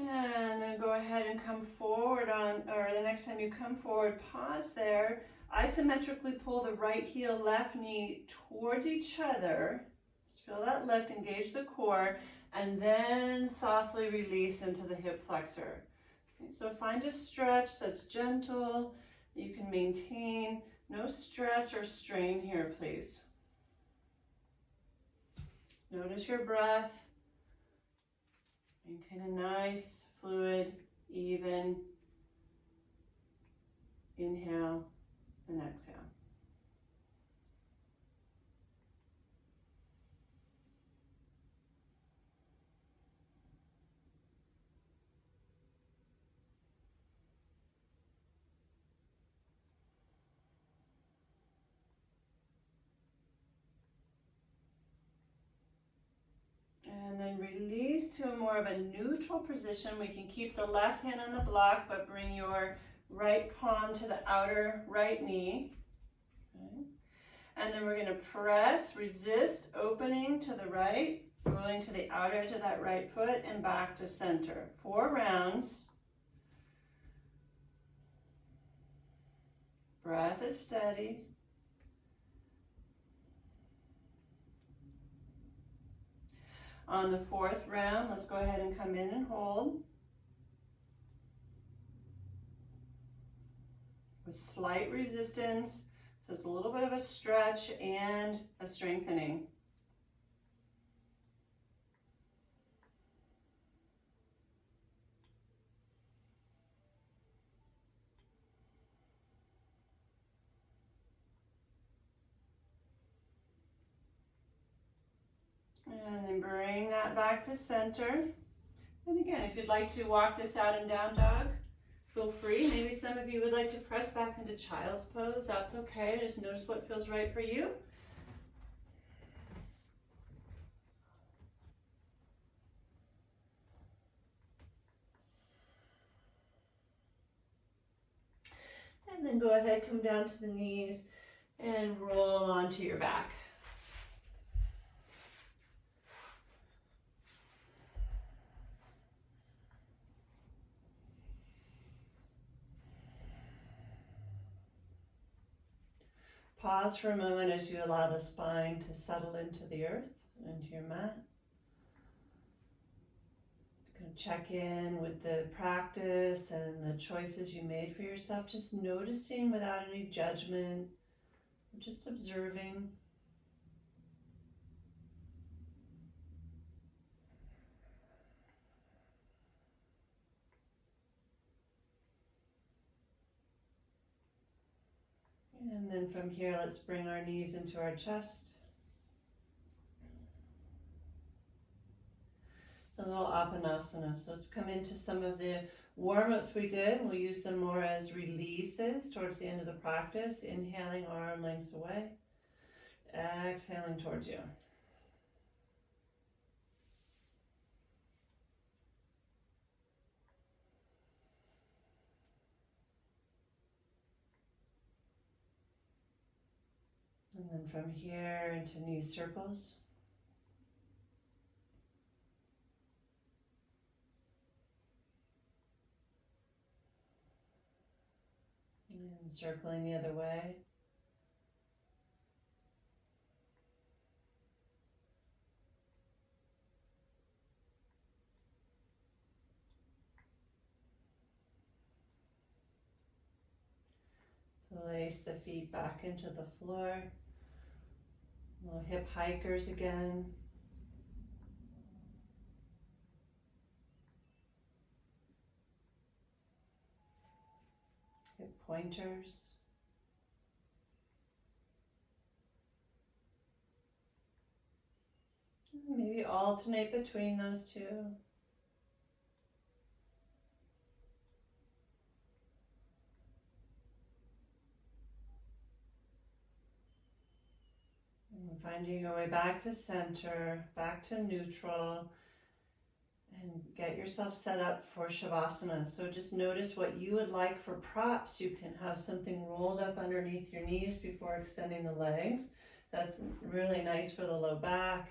A: And then go ahead and come forward or the next time you come forward, pause there. Isometrically pull the right heel, left knee towards each other. Just feel that lift, engage the core, and then softly release into the hip flexor. Okay, so find a stretch that's gentle, you can maintain. No stress or strain here, please. Notice your breath. Maintain a nice, fluid, even inhale and exhale. And then release to a more of a neutral position. We can keep the left hand on the block, but bring your right palm to the outer right knee. Okay. And then we're going to press, resist, opening to the right, rolling to the outer edge of that right foot and back to center. 4 rounds. Breath is steady. On the 4th round, let's go ahead and come in and hold. With slight resistance, so it's a little bit of a stretch and a strengthening. And then bring that back to center. And again, if you'd like to walk this out in down dog, feel free. Maybe some of you would like to press back into child's pose. That's okay. Just notice what feels right for you. And then go ahead, come down to the knees and roll onto your back. Pause for a moment as you allow the spine to settle into the earth, into your mat. Check in with the practice and the choices you made for yourself, just noticing without any judgment, just observing. And then from here, let's bring our knees into our chest. A little Apanasana. So let's come into some of the warm-ups we did. We'll use them more as releases towards the end of the practice. Inhaling, arm lengths away. Exhaling towards you. And then from here into knee circles. And circling the other way. Place the feet back into the floor. Little hip hikers again. Hip pointers. Maybe alternate between those two. And finding your way back to center, back to neutral, and get yourself set up for Shavasana. So just notice what you would like for props. You can have something rolled up underneath your knees before extending the legs. That's really nice for the low back.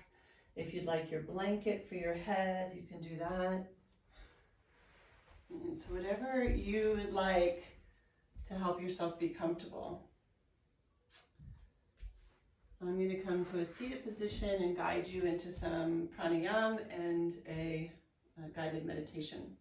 A: If you'd like your blanket for your head, you can do that. And so whatever you would like to help yourself be comfortable. I'm going to come to a seated position and guide you into some pranayama and a guided meditation.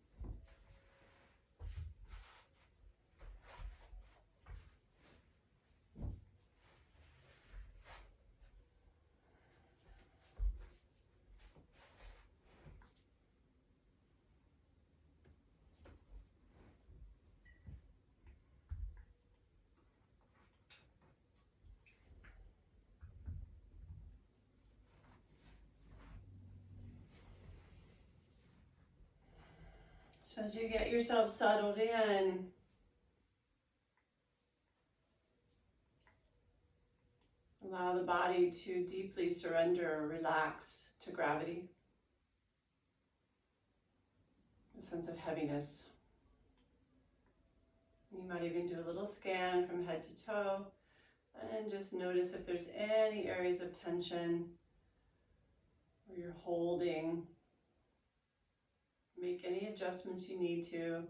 A: So as you get yourself settled in, allow the body to deeply surrender or relax to gravity. A sense of heaviness. You might even do a little scan from head to toe and just notice if there's any areas of tension where you're holding. Make any adjustments you need to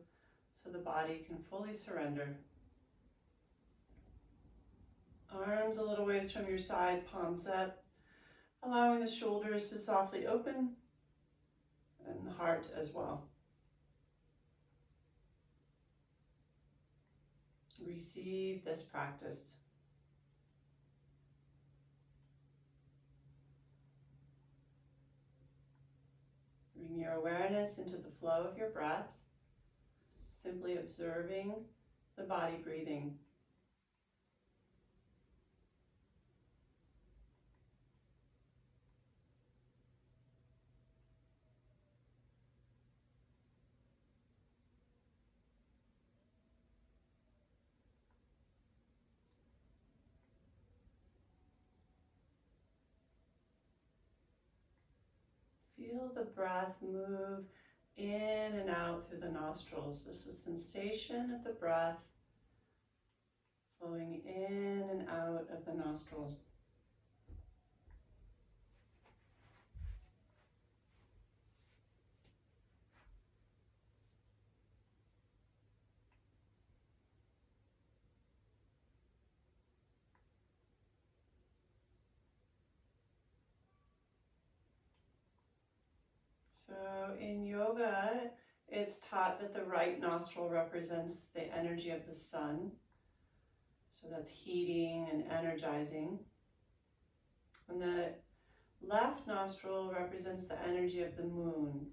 A: so the body can fully surrender. Arms a little ways from your side, palms up, allowing the shoulders to softly open and the heart as well. Receive this practice. Bring your awareness into the flow of your breath, simply observing the body breathing. Feel the breath move in and out through the nostrils. This is the sensation of the breath flowing in and out of the nostrils. So in yoga, it's taught that the right nostril represents the energy of the sun. So that's heating and energizing. And the left nostril represents the energy of the moon,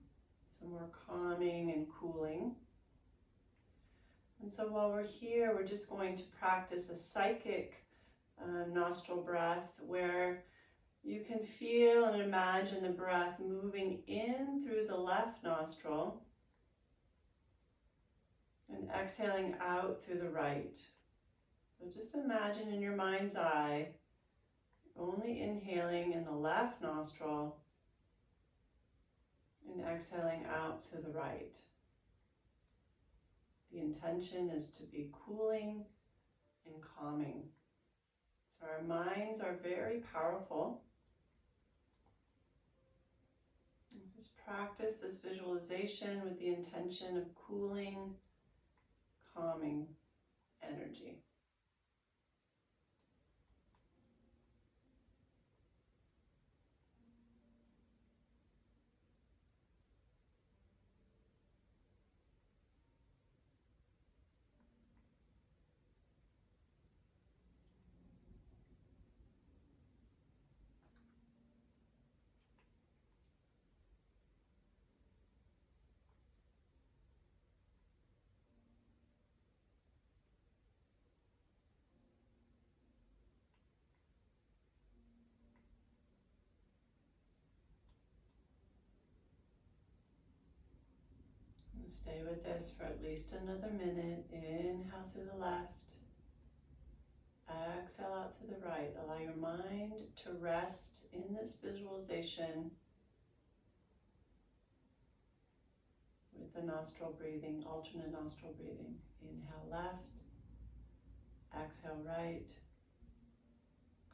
A: so more calming and cooling. And so while we're here, we're just going to practice a psychic nostril breath where you can feel and imagine the breath moving in through the left nostril and exhaling out through the right. So just imagine in your mind's eye, only inhaling in the left nostril and exhaling out through the right. The intention is to be cooling and calming. So our minds are very powerful. And just practice this visualization with the intention of cooling, calming energy. Stay with this for at least another minute. Inhale through the left. Exhale out through the right. Allow your mind to rest in this visualization with the nostril breathing, alternate nostril breathing. Inhale left. Exhale right.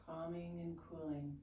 A: Calming and cooling.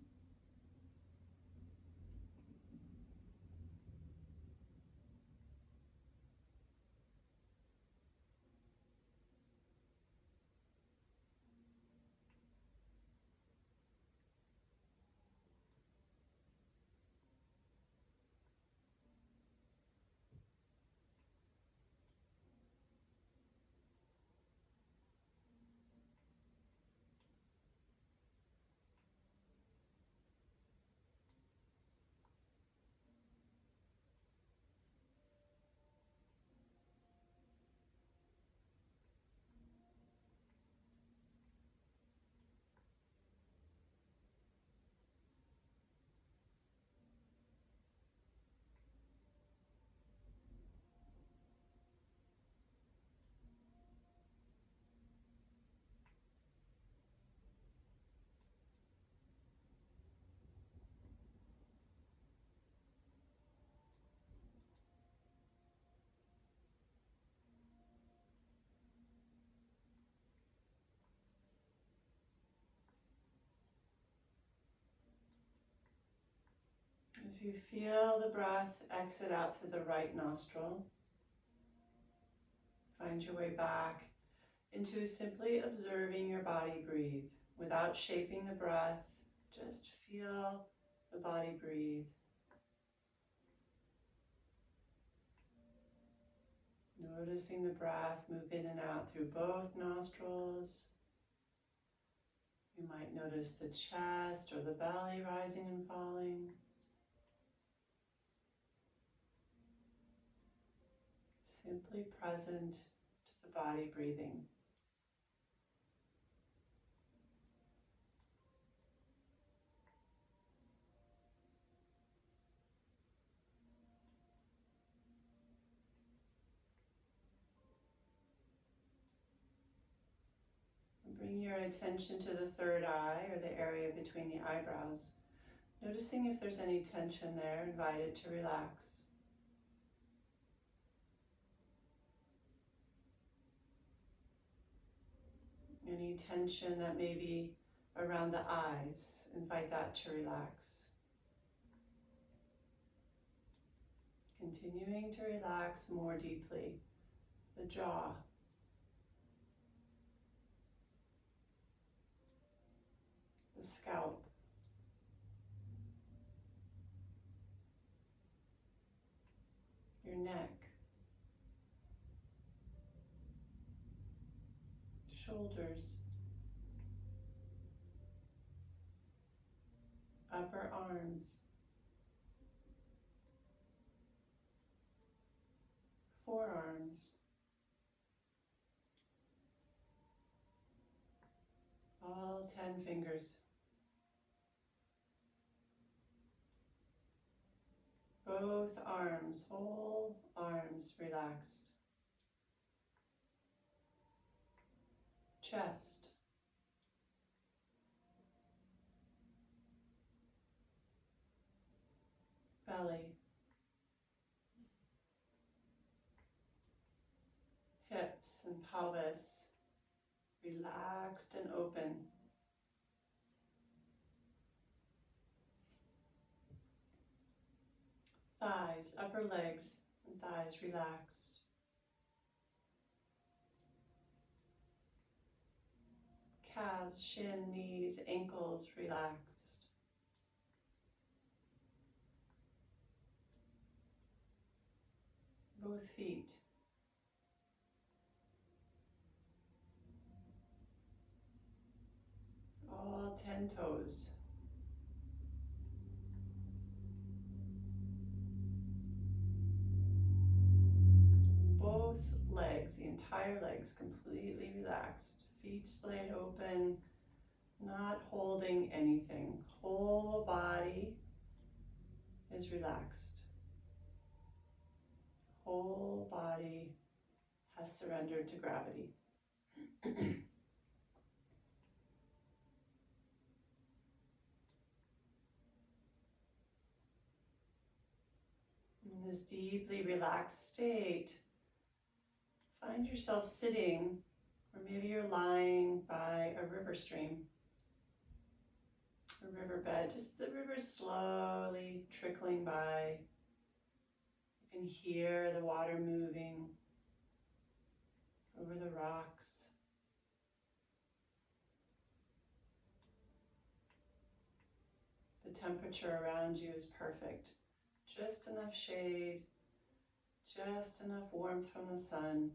A: As you feel the breath exit out through the right nostril, find your way back into simply observing your body breathe without shaping the breath. Just feel the body breathe. Noticing the breath move in and out through both nostrils. You might notice the chest or the belly rising and falling. Simply present to the body breathing. Bring your attention to the third eye, or the area between the eyebrows. Noticing if there's any tension there, invite it to relax. Any tension that may be around the eyes, invite that to relax. Continuing to relax more deeply. The jaw. The scalp. Your neck. Shoulders. Upper arms. Forearms. All 10 fingers. Both arms, whole arms relaxed. Chest. Belly. Hips and pelvis relaxed and open. Thighs, upper legs and thighs relaxed. Calves, shin, knees, ankles relaxed. Both feet. All 10 toes. Both legs, the entire legs completely relaxed. Feet splayed open, not holding anything. Whole body is relaxed. Whole body has surrendered to gravity. In this deeply relaxed state, find yourself sitting, or maybe you're lying by a river stream, a riverbed, just the river slowly trickling by. You can hear the water moving over the rocks. The temperature around you is perfect. Just enough shade, just enough warmth from the sun.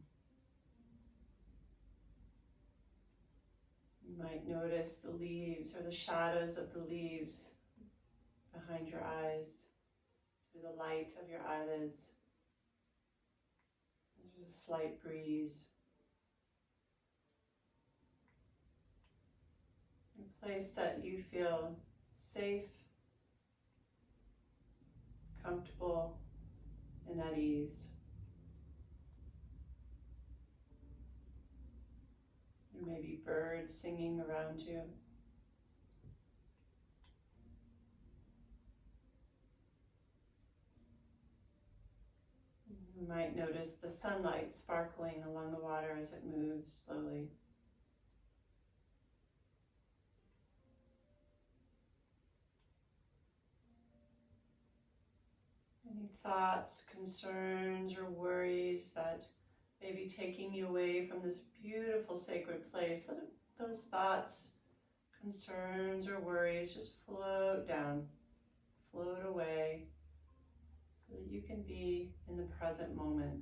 A: You might notice the leaves or the shadows of the leaves behind your eyes, through the light of your eyelids. There's a slight breeze. A place that you feel safe, comfortable, and at ease. There may be birds singing around you. You might notice the sunlight sparkling along the water as it moves slowly. Any thoughts, concerns, or worries that may be taking you away from this beautiful sacred place, let those thoughts, concerns, or worries just float down, float away, so that you can be in the present moment.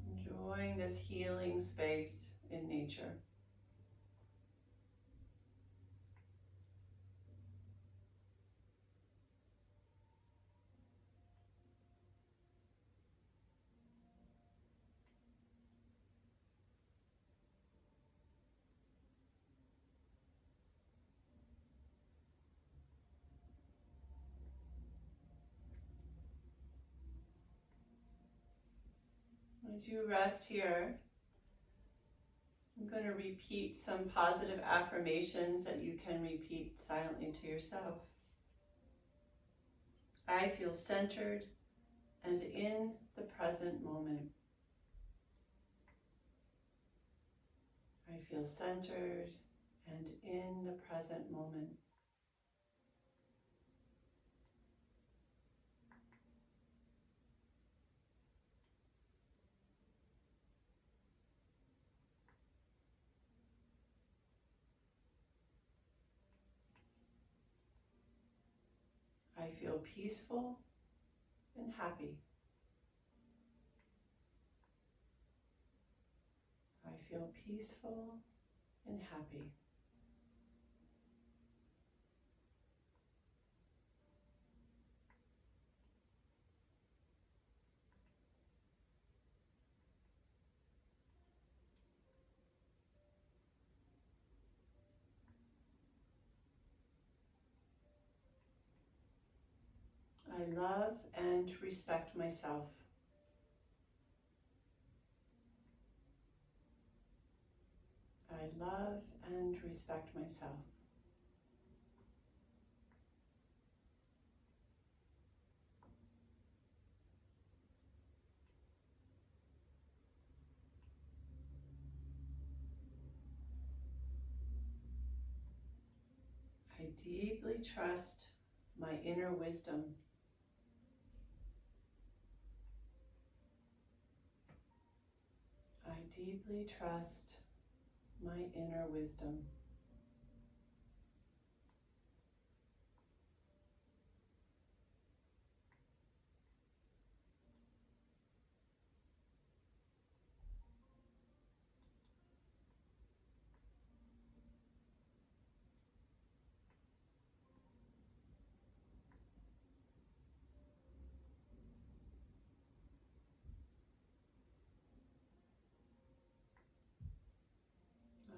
A: Enjoying this healing space in nature. As you rest here, I'm going to repeat some positive affirmations that you can repeat silently to yourself. I feel centered and in the present moment. I feel centered and in the present moment. I feel peaceful and happy. I feel peaceful and happy. I love and respect myself. I love and respect myself. I deeply trust my inner wisdom. I deeply trust my inner wisdom.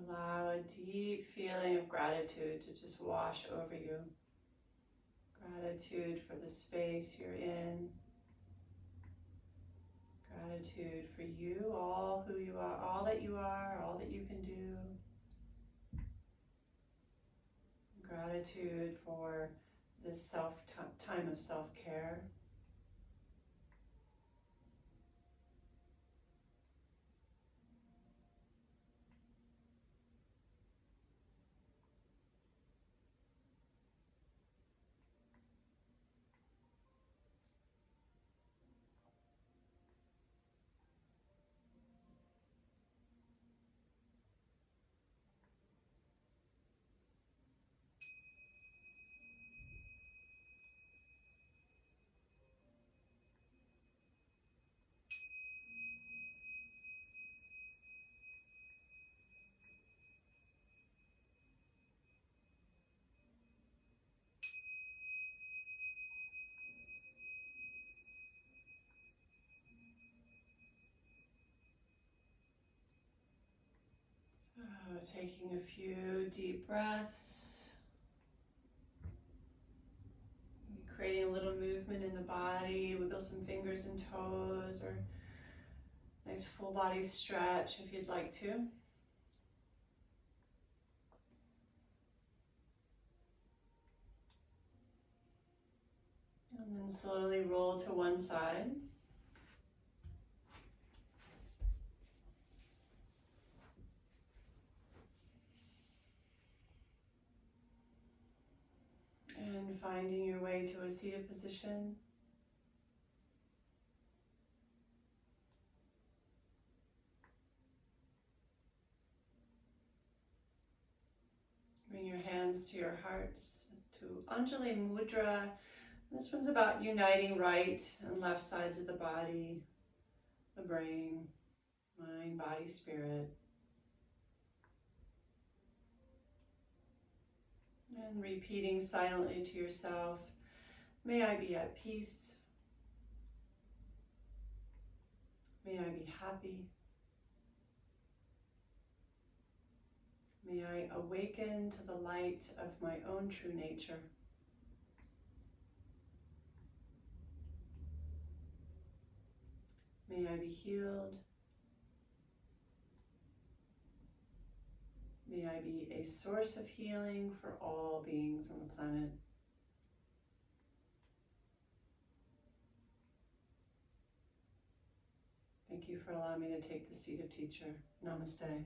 A: Allow a deep feeling of gratitude to just wash over you. Gratitude for the space you're in. Gratitude for you, all who you are, all that you are, all that you can do. Gratitude for this time of self-care. So taking a few deep breaths, creating a little movement in the body, wiggle some fingers and toes, or nice full body stretch if you'd like to. And then slowly roll to one side. And finding your way to a seated position. Bring your hands to your hearts, to Anjali Mudra. This one's about uniting right and left sides of the body, the brain, mind, body, spirit. And repeating silently to yourself, may I be at peace. May I be happy. May I awaken to the light of my own true nature. May I be healed. May I be a source of healing for all beings on the planet. Thank you for allowing me to take the seat of teacher. Namaste.